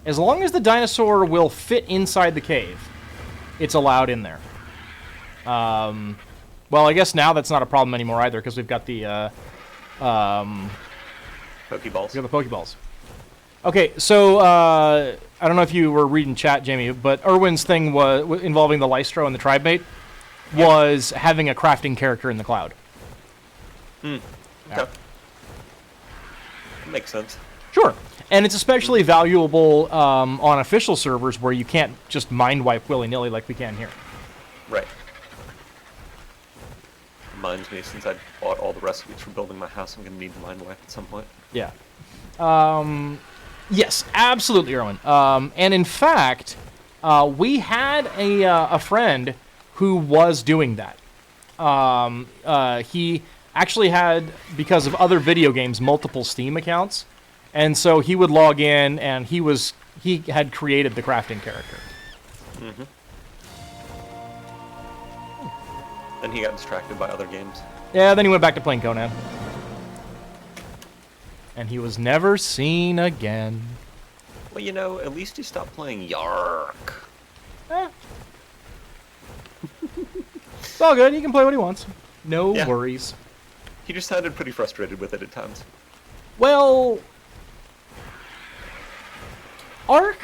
As long as the dinosaur will fit inside the cave, it's allowed in there. Well, I guess now that's not a problem anymore either because we've got the Pokeballs. we got the Pokeballs. Okay, so I don't know if you were reading chat, Jamie, but Irwin's thing was involving the Lystro and the tribe mate was having a crafting character in the cloud. Okay. That makes sense. Sure, and it's especially valuable on official servers where you can't just mind wipe willy-nilly like we can here. Right. Reminds me, since I bought all the recipes for building my house, I'm going to need to mind wipe at some point. Yeah. Yes, absolutely, Erwin. And in fact, we had a friend who was doing that. He actually had, because of other video games, multiple Steam accounts, and so he would log in, and he had created the crafting character. Mm-hmm. And he got distracted by other games. Yeah, then he went back to playing Conan. And he was never seen again. Well, you know, at least he stopped playing Yark. Eh. It's all good. He can play what he wants. No Yeah. worries. He just sounded pretty frustrated with it at times. Well, Ark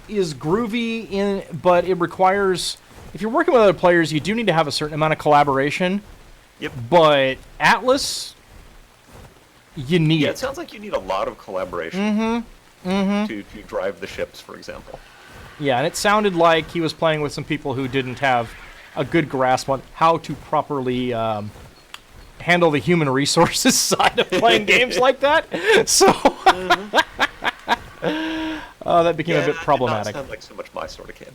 is groovy, but it requires... If you're working with other players, you do need to have a certain amount of collaboration. Yep. But Atlas, you need Yeah, it. it sounds like you need a lot of collaboration to drive the ships, for example. Yeah, and it sounded like he was playing with some people who didn't have a good grasp on how to properly handle the human resources side of playing games like that. So that became a bit problematic. Did not sound like so much my sort of kid.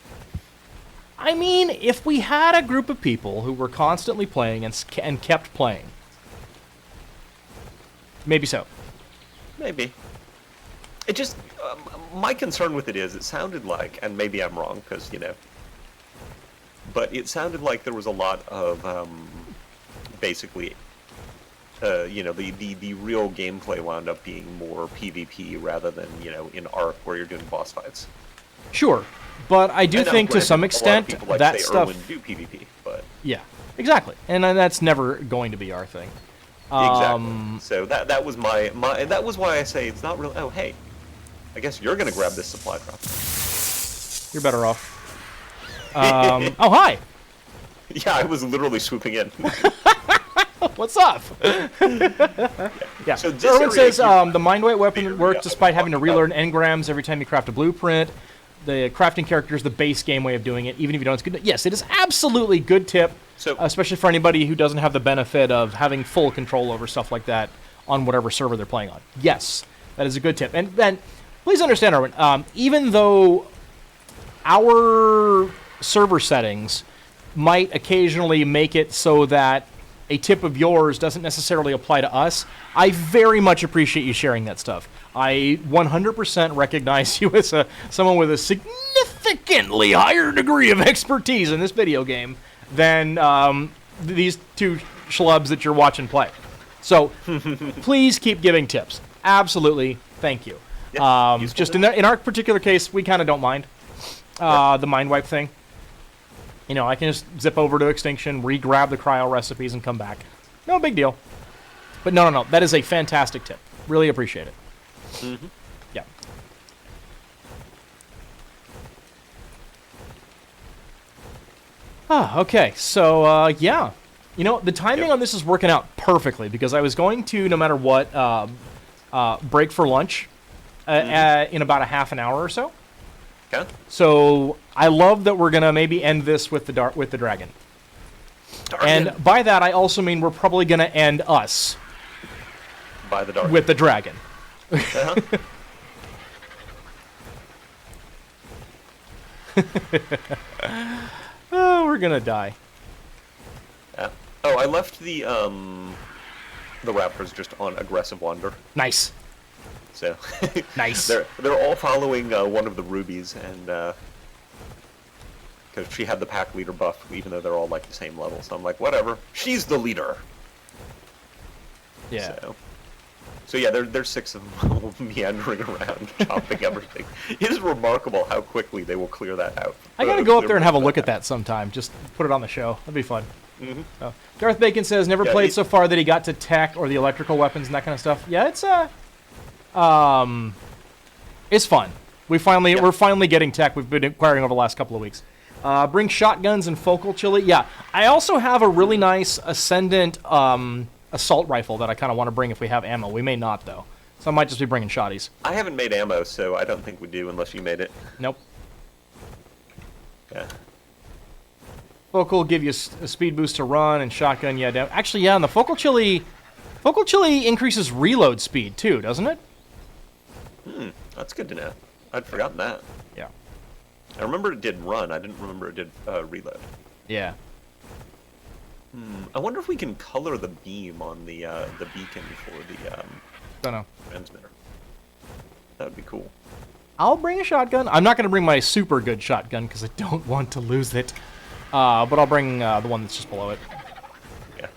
I mean, if we had a group of people who were constantly playing and kept playing, maybe so. Maybe. It just, my concern with it is, it sounded like, and maybe I'm wrong, because, you know, but it sounded like there was a lot of, basically, you know, the real gameplay wound up being more PvP rather than, you know, in Ark where you're doing boss fights. Sure, but I do And now, think to granted, some a lot of extent people, like, that say, stuff... Irwin do PvP, but... Yeah, exactly. And that's never going to be our thing. Exactly. So that was my that was why I say it's not really. Oh, hey, I guess you're gonna grab this supply drop. You're better off. Oh, hi. Yeah, I was literally swooping in. What's up? Yeah. So this Erwin area says here- the mind wipe weapon Here, works yeah, despite having to talking relearn about- engrams every time you craft a blueprint. The crafting character is the base game way of doing it, even if you don't. It's good. Yes, it is absolutely good tip, So- especially for anybody who doesn't have the benefit of having full control over stuff like that on whatever server they're playing on. Yes, that is a good tip. And then, please understand, Erwin, even though our server settings might occasionally make it so that a tip of yours doesn't necessarily apply to us, I very much appreciate you sharing that stuff. I 100% recognize you as someone with a significantly higher degree of expertise in this video game than these two schlubs that you're watching play. So please keep giving tips. Absolutely, thank you. Yeah, Just in our particular case, we kind of don't mind the mind wipe thing. You know, I can just zip over to Extinction, re-grab the cryo recipes, and come back. No big deal. But no. That is a fantastic tip. Really appreciate it. Mm-hmm. Yeah. Okay. So, yeah. You know, the timing Yep. on this is working out perfectly because I was going to, no matter what, break for lunch in about a half an hour or so. Okay. So I love that we're gonna maybe end this with the dragon. Dargan. And by that I also mean we're probably gonna end us By the dark. with the dragon. Uh-huh. Oh, we're gonna die. Yeah. Oh, I left the raptors just on aggressive wander. Nice. So Nice. they're all following one of the rubies, and because she had the pack leader buff, even though they're all like the same level. So I'm like, whatever. She's the leader. Yeah. So yeah, there's 6 of them meandering around, chopping everything. It is remarkable how quickly they will clear that out. I gotta go up there and have a look at that sometime. Just put it on the show. That'd be fun. So, Darth Bacon says never Yeah, played so far that he got to tech or the electrical weapons and that kind of stuff. Yeah, it's fun. We're finally getting tech. We've been acquiring over the last couple of weeks. Bring shotguns and focal chili. Yeah, I also have a really nice Ascendant assault rifle that I kind of want to bring if we have ammo. We may not though, so I might just be bringing shotties. I haven't made ammo, so I don't think we do unless you made it. Nope. Yeah. Focal give you a speed boost to run, and shotgun, yeah. Actually, yeah, and the focal chili increases reload speed too, doesn't it? That's good to know. I'd forgotten that. Yeah. I remember it did run. I didn't remember it did reload. Yeah. I wonder if we can color the beam on the beacon for the Don't know. transmitter. That would be cool. I'll bring a shotgun. I'm not going to bring my super good shotgun because I don't want to lose it. But I'll bring the one that's just below it. Yeah.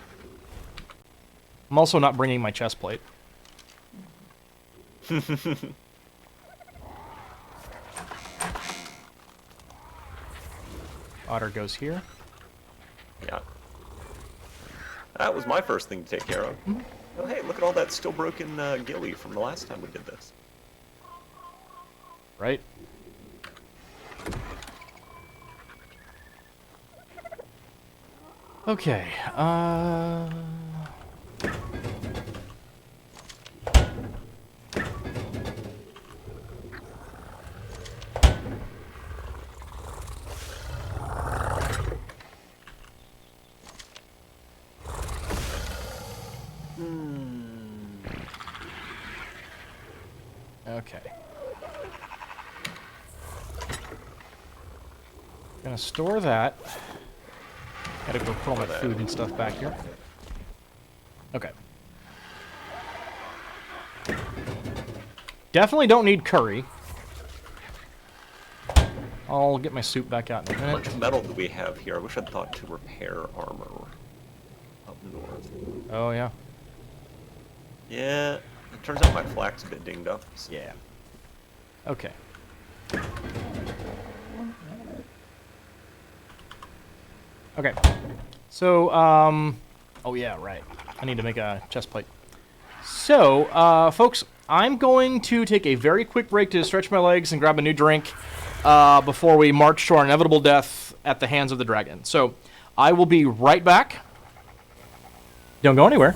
I'm also not bringing my chest plate. Otter goes here. Yeah. That was my first thing to take care of. Oh, hey, look at all that still broken ghillie from the last time we did this. Right? Okay, Okay. Gonna store that. Gotta go put all my food and stuff back here. Okay. Definitely don't need curry. I'll get my soup back out in a How minute. much metal do we have here? I wish I'd thought to repair armor up north. Oh, yeah. Yeah, it turns out my flak's a bit dinged up. So. Yeah. Okay. Okay. So, oh yeah, right. I need to make a chest plate. So, folks, I'm going to take a very quick break to stretch my legs and grab a new drink before we march to our inevitable death at the hands of the dragon. So, I will be right back. Don't go anywhere.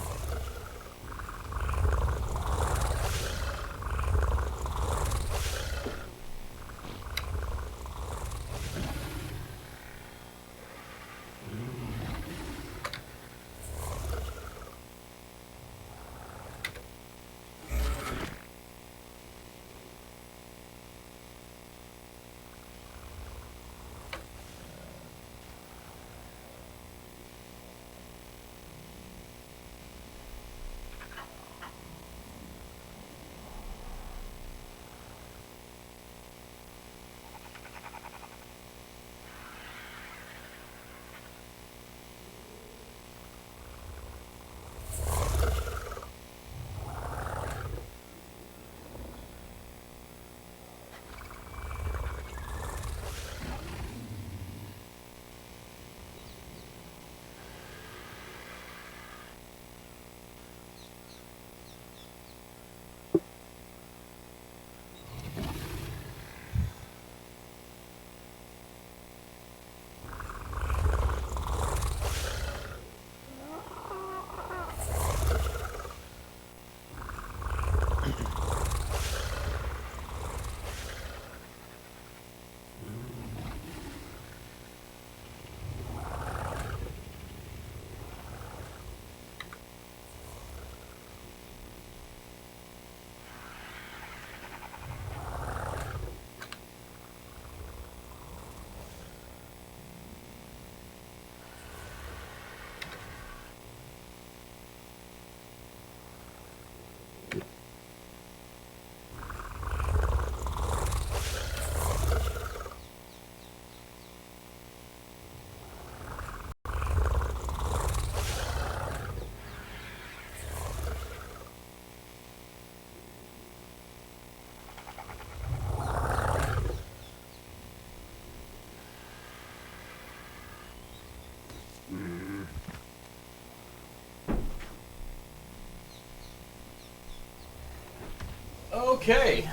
Okay.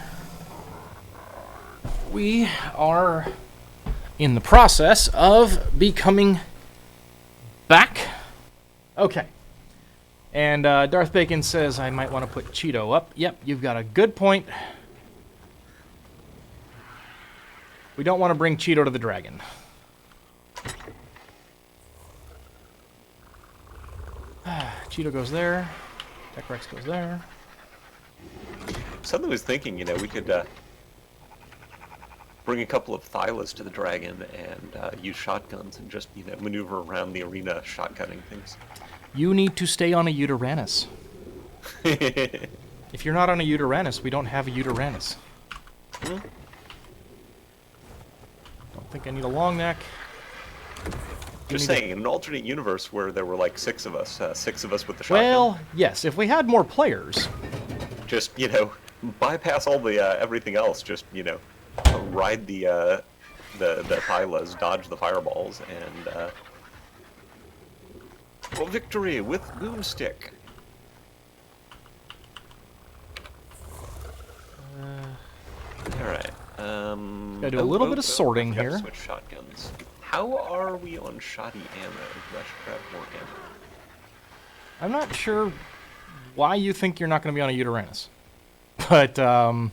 We are in the process of becoming back. Okay. And Darth Bacon says I might want to put Cheeto up. Yep, you've got a good point. We don't want to bring Cheeto to the dragon. Cheeto goes there. Tech Rex goes there. Suddenly was thinking, we could bring a couple of Thylas to the dragon and use shotguns and just, maneuver around the arena shotgunning things. You need to stay on a Uteranus. If you're not on a Uteranus, we don't have a Uteranus. Don't think I need a long neck. Just saying, in an alternate universe where there were like six of us with the shotgun. Well, yes, if we had more players. Just, bypass all the everything else. Just, ride the Thylas, dodge the fireballs, and well, victory with Boomstick. Alright. Gotta do a little bit of sorting here. Switch shotguns. How are we on shoddy ammo? I should grab more ammo. I'm not sure why you think you're not going to be on a Uteranus. But, I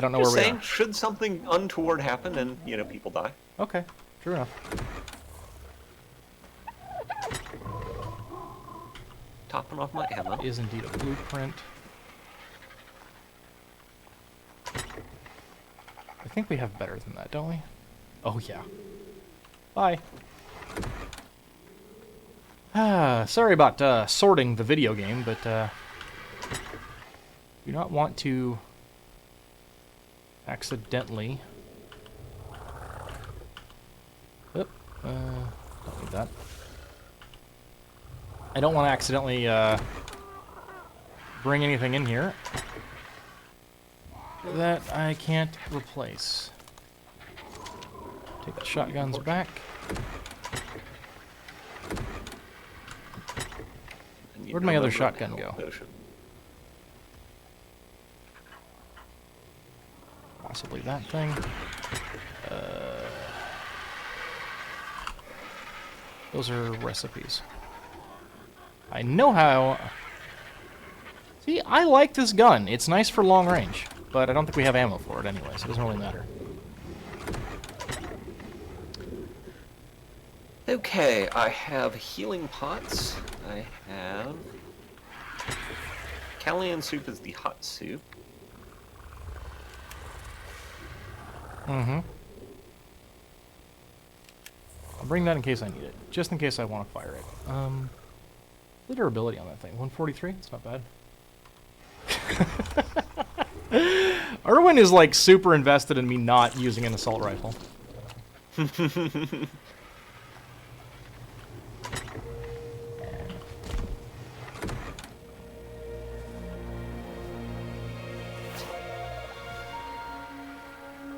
don't know Just where we saying, are. should something untoward happen and, people die? Okay, true enough. Topping off my ammo. Is indeed a blueprint. I think we have better than that, don't we? Oh, yeah. Bye. Sorry about sorting the video game, but do not want to accidentally... Oop, don't need that. I don't want to accidentally bring anything in here that I can't replace. Take the shotguns back. Where'd my other shotgun go? Possibly that thing. Those are recipes. I know how... See, I like this gun. It's nice for long range, but I don't think we have ammo for it anyway, so it doesn't really matter. Okay, I have healing pots. I have... Callian soup is the hot soup. Mm-hmm. I'll bring that in case I need it. Just in case I want to fire it. The durability on that thing, 143? It's not bad. Erwin is like super invested in me not using an assault rifle.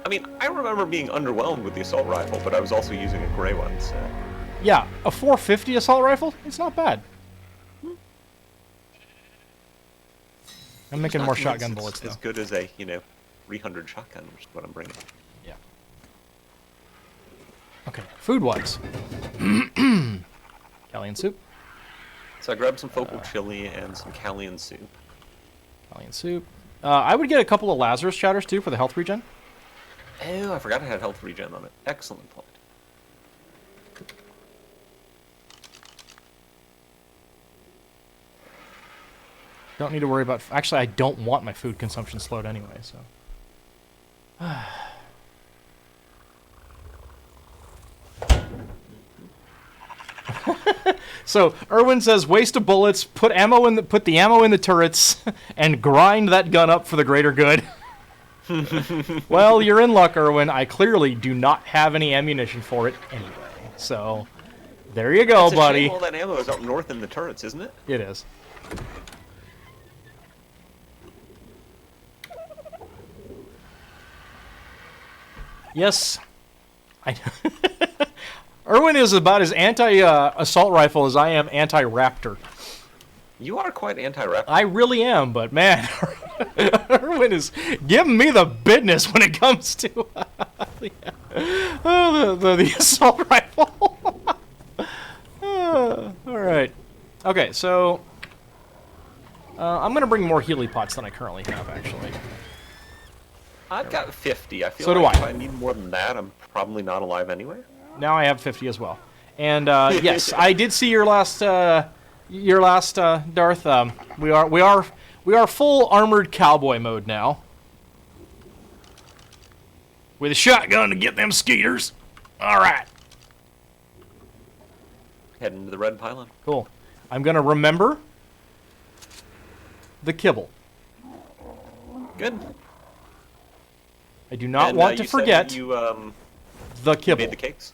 I mean, I remember being underwhelmed with the assault rifle, but I was also using a gray one, so... Yeah, a 450 assault rifle? It's not bad. I'm making more shotgun bullets, though. As good as a, 300 shotgun, which is what I'm bringing. Yeah. Okay, food-wise. Callian soup. So I grabbed some focal chili and some Callian soup. Callian soup. I would get a couple of Lazarus chowders, too, for the health regen. Oh, I forgot I had health regen on it. Excellent point. Don't need to worry about... Actually, I don't want my food consumption slowed anyway, so... So, Erwin says, waste of bullets, put the ammo in the turrets, and grind that gun up for the greater good. Well, you're in luck, Erwin. I clearly do not have any ammunition for it anyway. So, there you go, buddy. Shame all that ammo is up north in the turrets, isn't it? It is. Yes. Erwin is about as anti-assault rifle as I am anti-raptor. You are quite anti-raptor. I really am, but man, Erwin is giving me the business when it comes to the assault rifle. All right. Okay, so I'm gonna bring more Healy pots than I currently have, actually. I've got 50. I feel So do like I. if I need more than that, I'm probably not alive anyway. Now I have 50 as well. And yes, I did see your last Darth. We are full armored cowboy mode now. With a shotgun to get them skeeters. All right. Heading to the red pylon. Cool. I'm gonna remember the kibble. Good. I do not And, want to you said forget that you the kibble. made the cakes.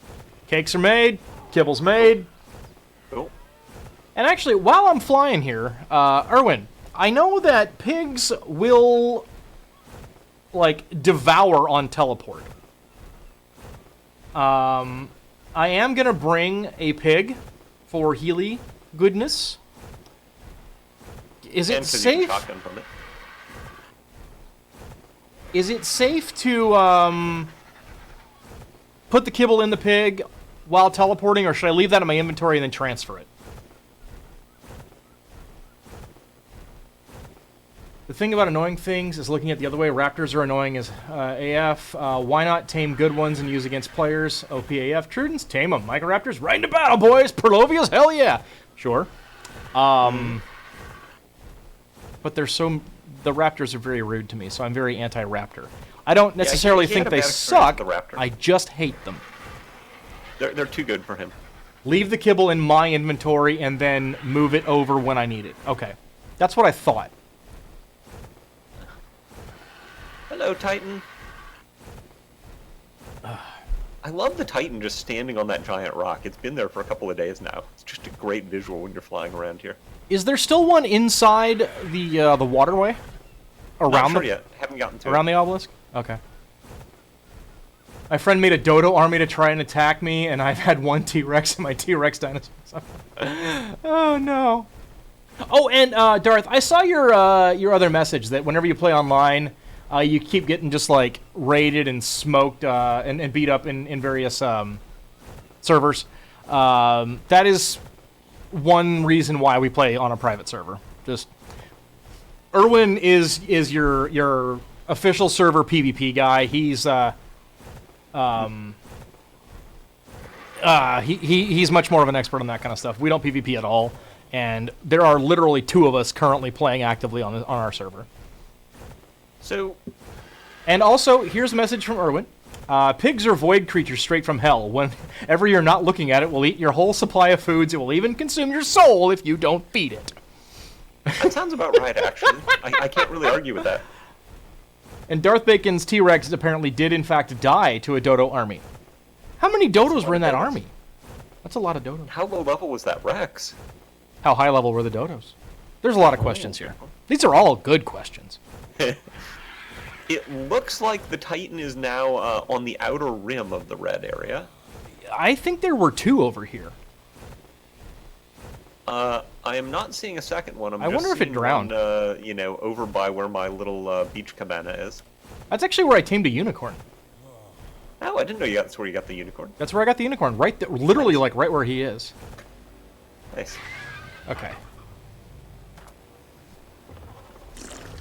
Cakes are made. Kibble's made. Cool. And actually, while I'm flying here, Erwin, I know that pigs will, like, devour on teleport. I am gonna bring a pig for Healy goodness. Is it And 'cause you can safe? shotgun from it. Is it safe to put the kibble in the pig while teleporting, or should I leave that in my inventory and then transfer it? The thing about annoying things is looking at the other way. Raptors are annoying as AF. Why not tame good ones and use against players? OPAF. Trudens, tame them. Microraptors, right into battle, boys. Perlovias, hell yeah. Sure. But they're so... The raptors are very rude to me, so I'm very anti-raptor. I don't necessarily he had think a they bad experience suck. with the raptor. I just hate them. They're too good for him. Leave the kibble in my inventory and then move it over when I need it. Okay. That's what I thought. Hello, Titan. I love the Titan just standing on that giant rock. It's been there for a couple of days now. It's just a great visual when you're flying around here. Is there still one inside the waterway? Not Around sure yet. Haven't gotten to around it. the obelisk? Okay. My friend made a dodo army to try and attack me, and I've had one T-Rex and my T-Rex dinosaurs. Oh no. Oh, and Darth, I saw your other message that whenever you play online, you keep getting just like raided and smoked and beat up in various servers. That is one reason why we play on a private server. Just Erwin is your official server PvP guy. He's he's much more of an expert on that kind of stuff. We don't PvP at all, and there are literally 2 of us currently playing actively on our server. So, And also, here's a message from Erwin. Pigs are void creatures straight from hell. Whenever you're not looking at it, will eat your whole supply of foods. It will even consume your soul if you don't feed it. that sounds about right, actually. I can't really argue with that. And Darth Bacon's T-Rex apparently did, in fact, die to a dodo army. How many dodos were in that army? That's a lot of dodos. How low level was that Rex? How high level were the dodos? There's a lot of questions here. These are all good questions. It looks like the Titan is now on the outer rim of the red area. I think there were 2 over here. I am not seeing a second one. I wonder if it drowned. One, you know, over by where my little beach cabana is. That's actually where I tamed a unicorn. Oh, I didn't know that's where you got the unicorn. That's where I got the unicorn. Right there, literally, like, right where he is. Nice. Okay.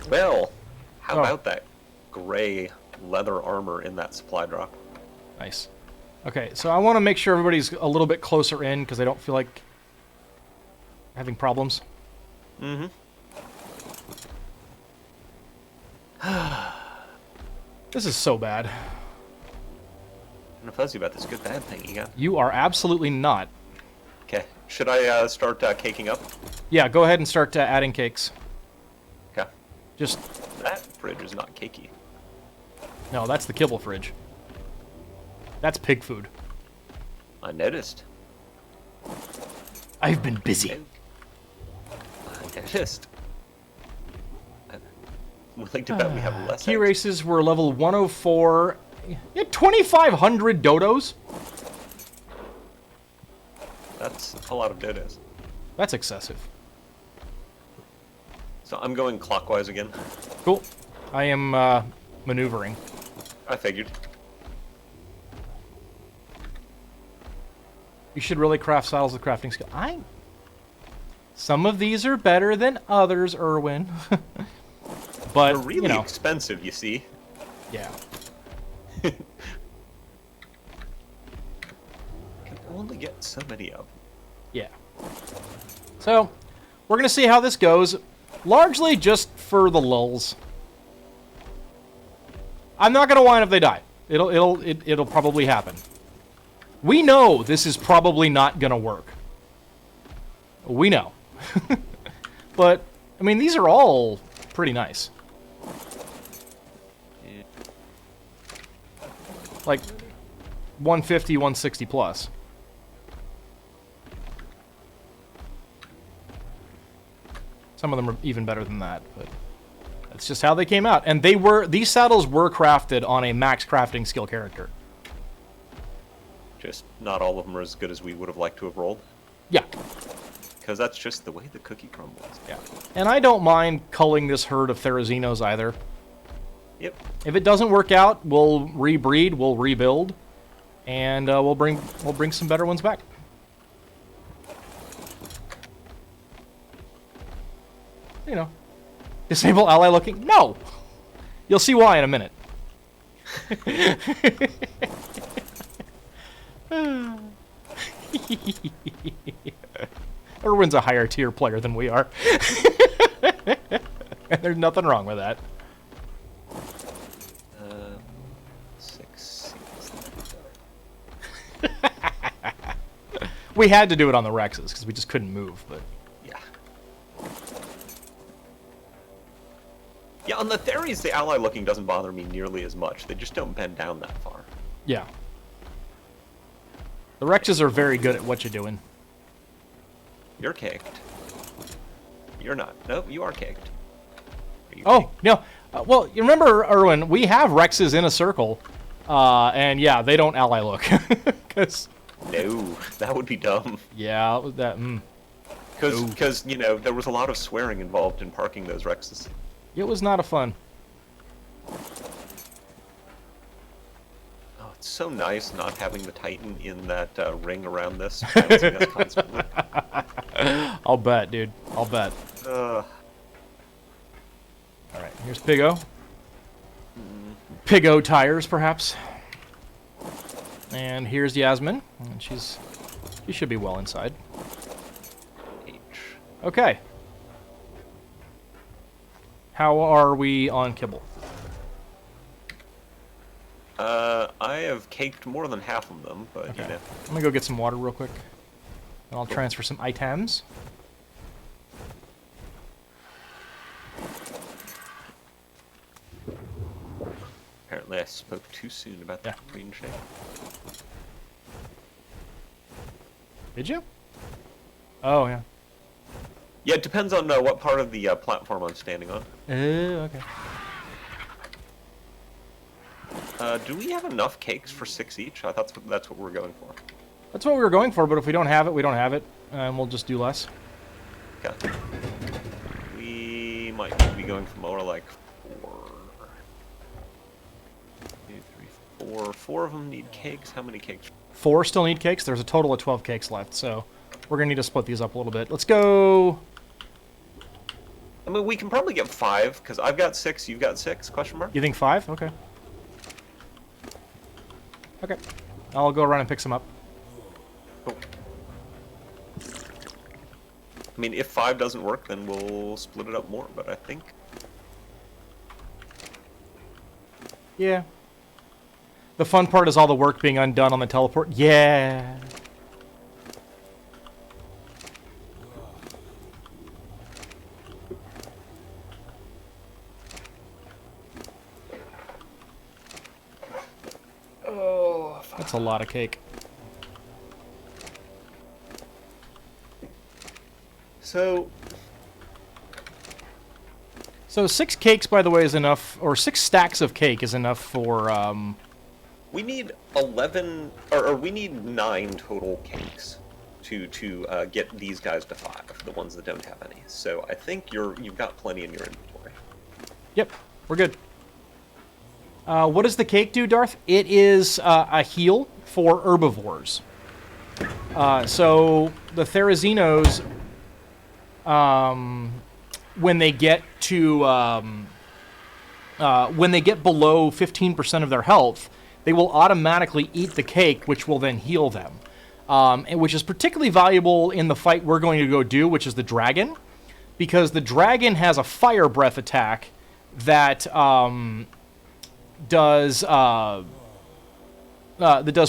Well, how Oh. about that gray leather armor in that supply drop? Nice. Okay, so I want to make sure everybody's a little bit closer in because I don't feel like having problems. Mm-hmm. This is so bad. I'm fuzzy about this good bad thing you got. You are absolutely not. Okay. Should I start caking up? Yeah, go ahead and start adding cakes. Okay. Just, That fridge is not cakey. no, that's the kibble fridge. That's pig food. I noticed. I've been busy. I noticed. I'm willing to bet we have less Key eggs. races were level 104. You had 2,500 dodos? That's a lot of dodos. That's excessive. So I'm going clockwise again. Cool. I am maneuvering. I figured. You should really craft saddles with crafting skill. Some of these are better than others, Erwin. But, They're really you know. expensive, you see. Yeah. Can only get so many of them. Yeah. So, we're going to see how this goes. Largely just for the lulz. I'm not going to whine if they die. It'll probably happen. We know this is probably not going to work. We know. But, I mean, these are all pretty nice. Yeah. Like, 150, 160 plus. Some of them are even better than that, but that's just how they came out. And these saddles were crafted on a max crafting skill character. Just not all of them are as good as we would have liked to have rolled. Yeah. Because that's just the way the cookie crumbles. Yeah. And I don't mind culling this herd of Therazinos either. Yep. If it doesn't work out, we'll rebreed, we'll rebuild, and we'll bring some better ones back. You know, disable ally looking? No! You'll see why in a minute. Erwin's a higher tier player than we are. And there's nothing wrong with that. 6. We had to do it on the Rexes, because we just couldn't move, but... Yeah. Yeah, on the Theres, the ally looking doesn't bother me nearly as much. They just don't bend down that far. Yeah. The Rexes are very good at what you're doing. You're caked. You're not. Nope, you are caked. Are you Oh, caked? no. Well, you remember, Erwin, we have Rexes in a circle, and yeah, they don't ally look. 'Cause, No, that would be dumb. yeah, that... Because, you know, there was a lot of swearing involved in parking those Rexes. It was not a fun. Oh, it's so nice not having the Titan in that ring around this. Bouncing us constantly. I'll bet, dude. I'll bet. Uh, Alright, here's Piggo. Piggo tires, perhaps. And here's Yasmin. And she should be well inside. H. Okay. How are we on kibble? I have caked more than half of them, but, Okay. you know. I'm gonna go get some water real quick. And I'll transfer some items. Apparently I spoke too soon about Yeah. the green shade. Did you? Oh, yeah. Yeah, it depends on what part of the platform I'm standing on. Okay. Do we have enough cakes for 6 each? I thought that's what we're going for. That's what we were going for, but if we don't have it, we don't have it. And we'll just do less. Okay. We might be going for more like 4. 2, 3, 4. 4 of them need cakes. How many cakes? 4 still need cakes. There's a total of 12 cakes left, so we're going to need to split these up a little bit. Let's go... I mean, we can probably get 5, because I've got 6, you've got 6, question mark? You think 5? Okay. Okay. I'll go around and pick some up. Cool. I mean, if 5 doesn't work, then we'll split it up more, but I think... Yeah. The fun part is all the work being undone on the teleport. Yeah. Oh, That's a lot of cake. So, So 6 cakes, by the way, is enough, or 6 stacks of cake is enough for, we need 11, or we need 9 total cakes. to get these guys to 5, the ones that don't have any. So I think you've got plenty in your inventory. Yep, we're good. What does the cake do, Darth? It is a heal for herbivores. So the Therazinos, when they get below 15% of their health, they will automatically eat the cake, which will then heal them. And which is particularly valuable in the fight we're going to go do, which is the dragon, because the dragon has a fire breath attack that does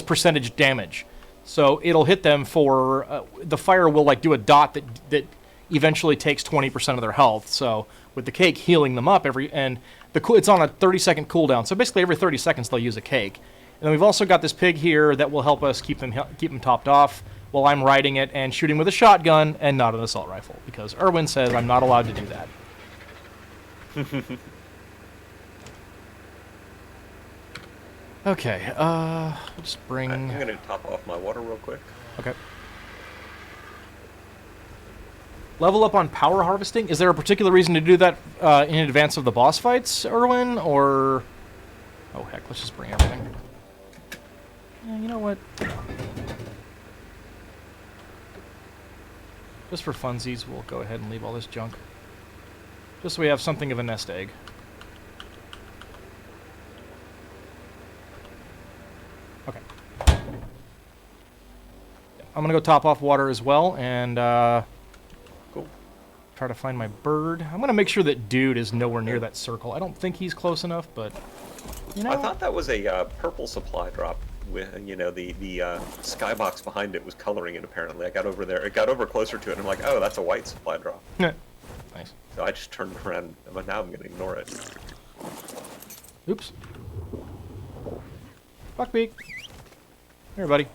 percentage damage. So it'll hit them for the fire will like do a dot that eventually takes 20% of their health. So with the cake healing them up it's on a 30-second cooldown. So basically every 30 seconds they'll use a cake. And then we've also got this pig here that will help us keep them topped off while I'm riding it and shooting with a shotgun and not an assault rifle, because Erwin says I'm not allowed to do that. Okay, just bring... I'm going to top off my water real quick. Okay. Level up on power harvesting? Is there a particular reason to do that in advance of the boss fights, Erwin, or... Oh, heck, let's just bring everything. Yeah, you know what? Just for funsies, we'll go ahead and leave all this junk. Just so we have something of a nest egg. Okay. I'm gonna go top off water as well, and Cool. try to find my bird. I'm gonna make sure that dude is nowhere near that circle. I don't think he's close enough, but you know. I thought that was a purple supply drop. With the skybox behind it was coloring it. Apparently, I got over there. It got over closer to it, and I'm like, oh, that's a white supply drop. Nice. So I just turned around, but now I'm gonna ignore it. Oops. Buckbeak. Here, buddy.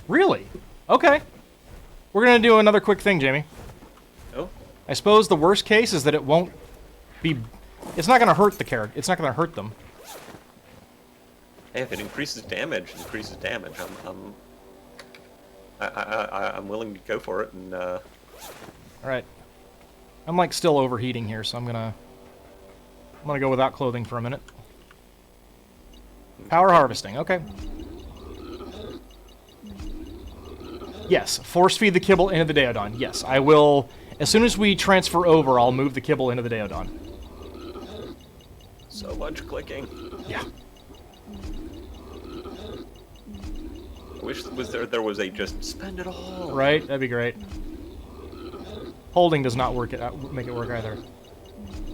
Really? Okay. We're gonna do another quick thing, Jamie. Oh. I suppose the worst case is that it won't be... It's not gonna hurt the character. It's not gonna hurt them. Hey, if it increases damage, it increases damage. I'm willing to go for it, and All right. I'm like still overheating here, so I'm gonna go without clothing for a minute. Power harvesting. Okay. Yes, force feed the kibble into the Daeodon. Yes, I will. As soon as we transfer over, I'll move the kibble into the Daeodon. so much clicking. Yeah. I wish there was a just spend it all. Right? That'd be great. Holding does not make it work either.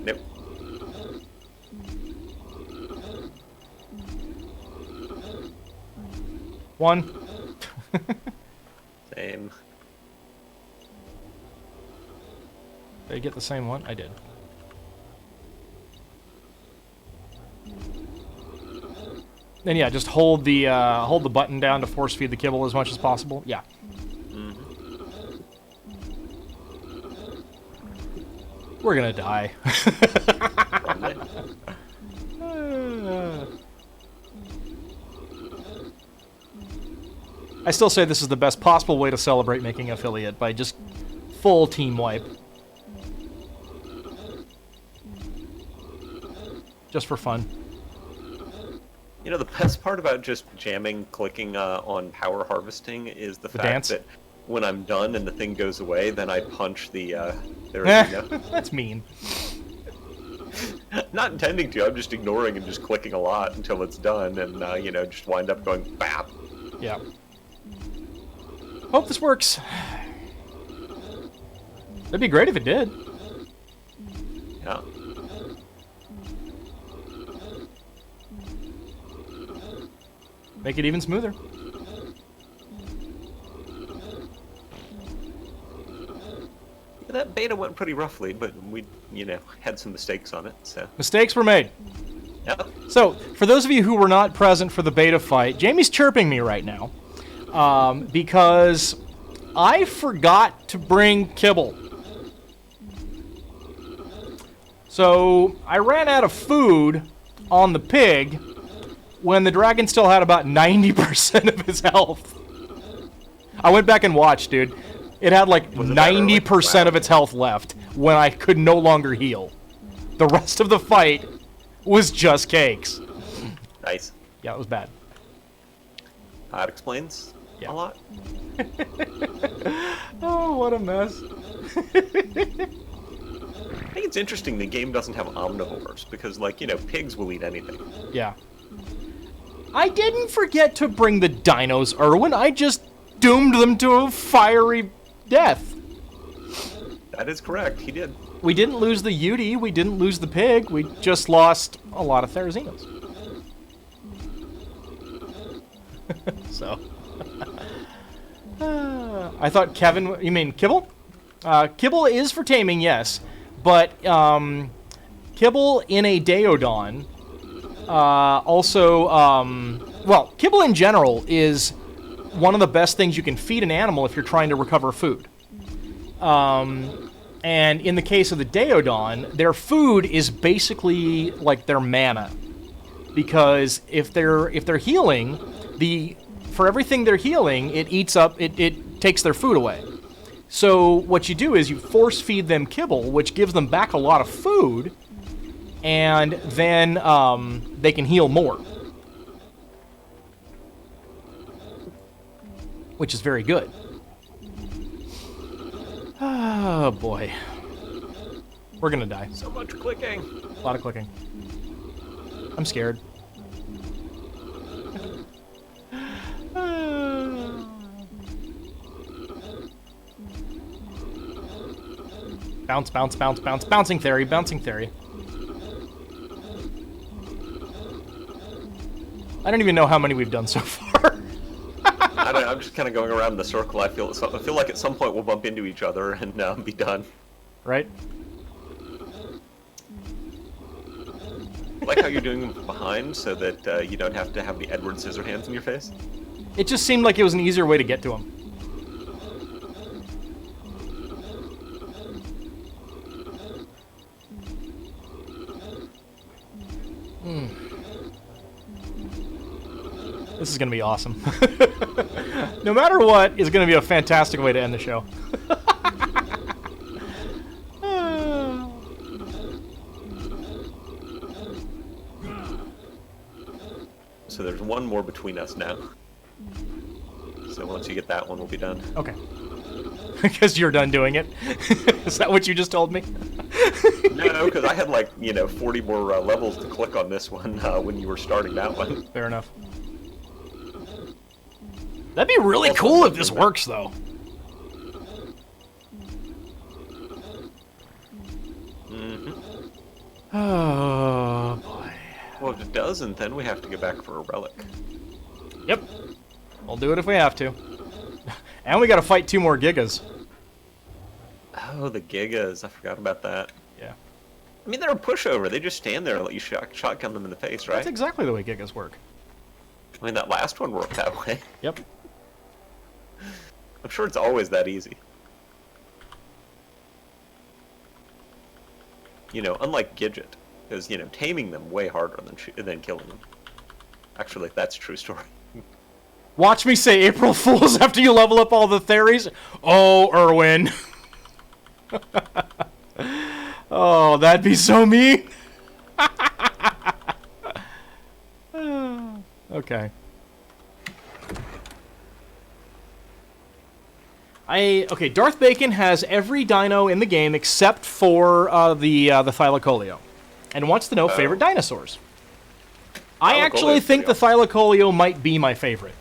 Nope. One. Same. Did I get the same one? I did. And yeah, just hold the button down to force feed the kibble as much as possible. Yeah. We're gonna die. I still say this is the best possible way to celebrate making affiliate, by just full team wipe. Just for fun. You know, the best part about just jamming, clicking on power harvesting is the fact dance? that when I'm done and the thing goes away, then I punch the arena. That's mean. Not intending to, I'm just ignoring and just clicking a lot until it's done, and just wind up going bap. Yeah. Hope this works. That'd be great if it did. Yeah. Make it even smoother. That beta went pretty roughly, but we, had some mistakes on it, so. Mistakes were made. Yeah. So, for those of you who were not present for the beta fight, Jamie's chirping me right now. Because I forgot to bring kibble. So I ran out of food on the pig when the dragon still had about 90% of his health. I went back and watched, dude. It had like 90% of its health left when I could no longer heal. The rest of the fight was just cakes. Nice. Yeah, it was bad. That explains a lot. Oh, what a mess. I think it's interesting the game doesn't have omnivores, because, like, you know, pigs will eat anything. Yeah. I didn't forget to bring the dinos, Erwin. I just doomed them to a fiery death. That is correct, he did. We didn't lose the Yudi, we didn't lose the pig, we just lost a lot of Therazinos. So. I thought Kevin, you mean Kibble? Kibble is for taming, yes. But Kibble in a Deodon also, well, Kibble in general is one of the best things you can feed an animal if you're trying to recover food. And in the case of the Deodon, their food is basically like their mana. Because if they're healing, for everything they're healing, it eats up, it takes their food away. So what you do is you force feed them kibble, which gives them back a lot of food, and then they can heal more. Which is very good. Oh boy. We're gonna die. So much clicking. A lot of clicking. I'm scared. Bounce, bounce, bounce, bounce. Bouncing theory, bouncing theory. I don't even know how many we've done so far. I don't know, I'm just kind of going around in the circle. I feel like at some point we'll bump into each other and be done. Right? I like how you're doing them from behind so that you don't have to have the Edward Scissorhands in your face. It just seemed like it was an easier way to get to him. This is going to be awesome. No matter what, it's going to be a fantastic way to end the show. So there's one more between us now. So once you get that one, we'll be done. Okay. Because you're done doing it? Is that what you just told me? No, because I had like, 40 more levels to click on this one when you were starting that one. Fair enough. That'd be really cool if this works, though. Mm-hmm. Oh, boy. Well, if it doesn't, then we have to get back for a relic. Yep. We'll do it if we have to. And we gotta fight 2 more Gigas. Oh, the Gigas. I forgot about that. Yeah. I mean, they're a pushover. They just stand there and let you shotgun them in the face, right? That's exactly the way Gigas work. I mean, that last one worked that way. Yep. I'm sure it's always that easy. Unlike Gidget, because, taming them way harder than killing them. Actually, that's a true story. Watch me say April Fools after you level up all the theories. Oh, Erwin. Oh, that'd be so mean. Okay. Okay, Darth Bacon has every dino in the game except for the Thylacoleo, and wants to know favorite dinosaurs. I actually think the Thylacoleo might be my favorite.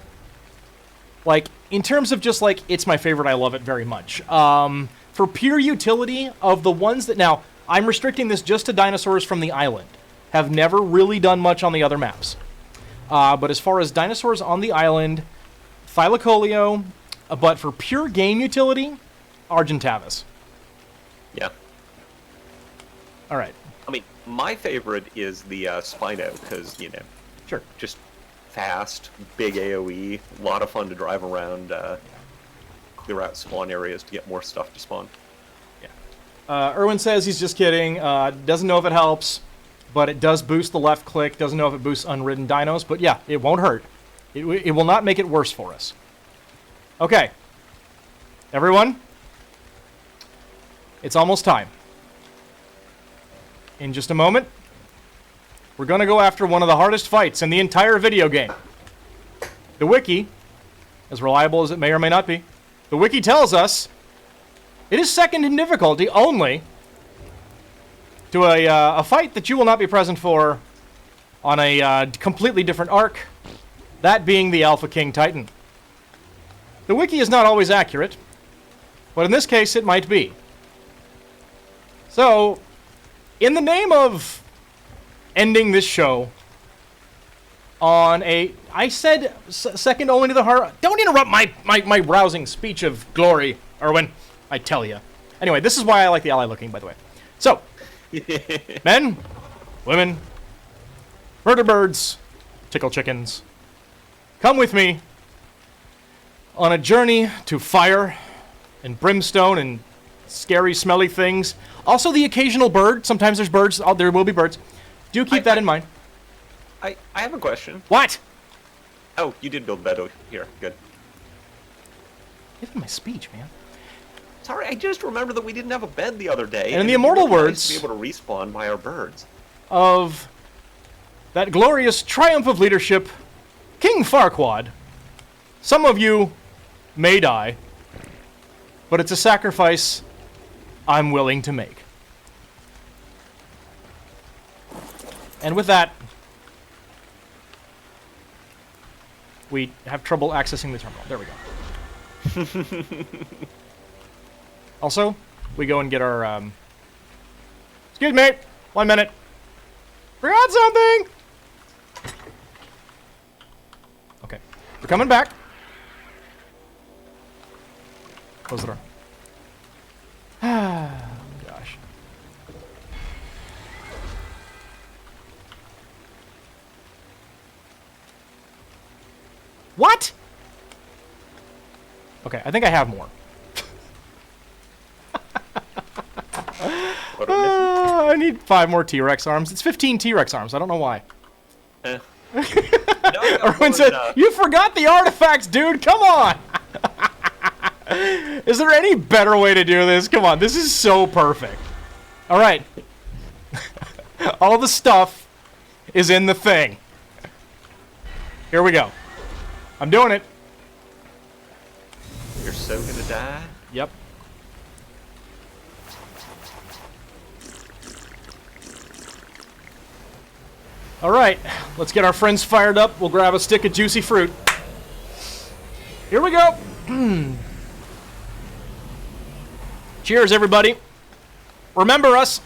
Like, in terms of just like, it's my favorite, I love it very much. For pure utility, of the ones that, now, I'm restricting this just to dinosaurs from the island. Have never really done much on the other maps. But as far as dinosaurs on the island, Thylacoleo. But for pure game utility, Argentavis. Yeah. All right. I mean, my favorite is the Spino, because, Sure. just fast, big AoE, a lot of fun to drive around, clear out spawn areas to get more stuff to spawn. Yeah. Erwin says he's just kidding. Doesn't know if it helps, but it does boost the left click. Doesn't know if it boosts unridden dinos, but yeah, it won't hurt. It will not make it worse for us. Okay. Everyone, it's almost time. In just a moment, we're going to go after one of the hardest fights in the entire video game. The wiki, as reliable as it may or may not be, the wiki tells us it is second in difficulty only to a fight that you will not be present for on a completely different arc, that being the Alpha King Titan. The wiki is not always accurate, but in this case it might be. So, in the name of ending this show on a... I said second only to the horror... Don't interrupt my rousing speech of glory, Erwin. I tell you. Anyway, this is why I like the ally looking, by the way. So, men, women, murder birds, tickle chickens, come with me on a journey to fire and brimstone and scary, smelly things. Also, the occasional bird. Sometimes there's birds. Oh, there will be birds. Do keep that in mind. I have a question. What? Oh, you did build bed here. Good. Give me my speech, man. Sorry, I just remembered that we didn't have a bed the other day. And in the immortal it would be really words nice to be able to respawn by our birds. Of that glorious triumph of leadership, King Farquaad, some of you may die, but it's a sacrifice I'm willing to make. And with that, we have trouble accessing the terminal. There we go. Also, we go and get our, Excuse me! 1 minute. Forgot something! Okay. We're coming back. Close the door. Ah, gosh. What? Okay, I think I have more. What are we I need 5 more T-Rex arms. It's 15 T-Rex arms. I don't know why. missing? No, I got Erwin more said, than, "You forgot the artifacts, dude. Come on." Is there any better way to do this? Come on, this is so perfect. All right. All the stuff is in the thing. Here we go. I'm doing it. You're so gonna die? Yep. All right, let's get our friends fired up. We'll grab a stick of juicy fruit. Here we go. Cheers, everybody. Remember us.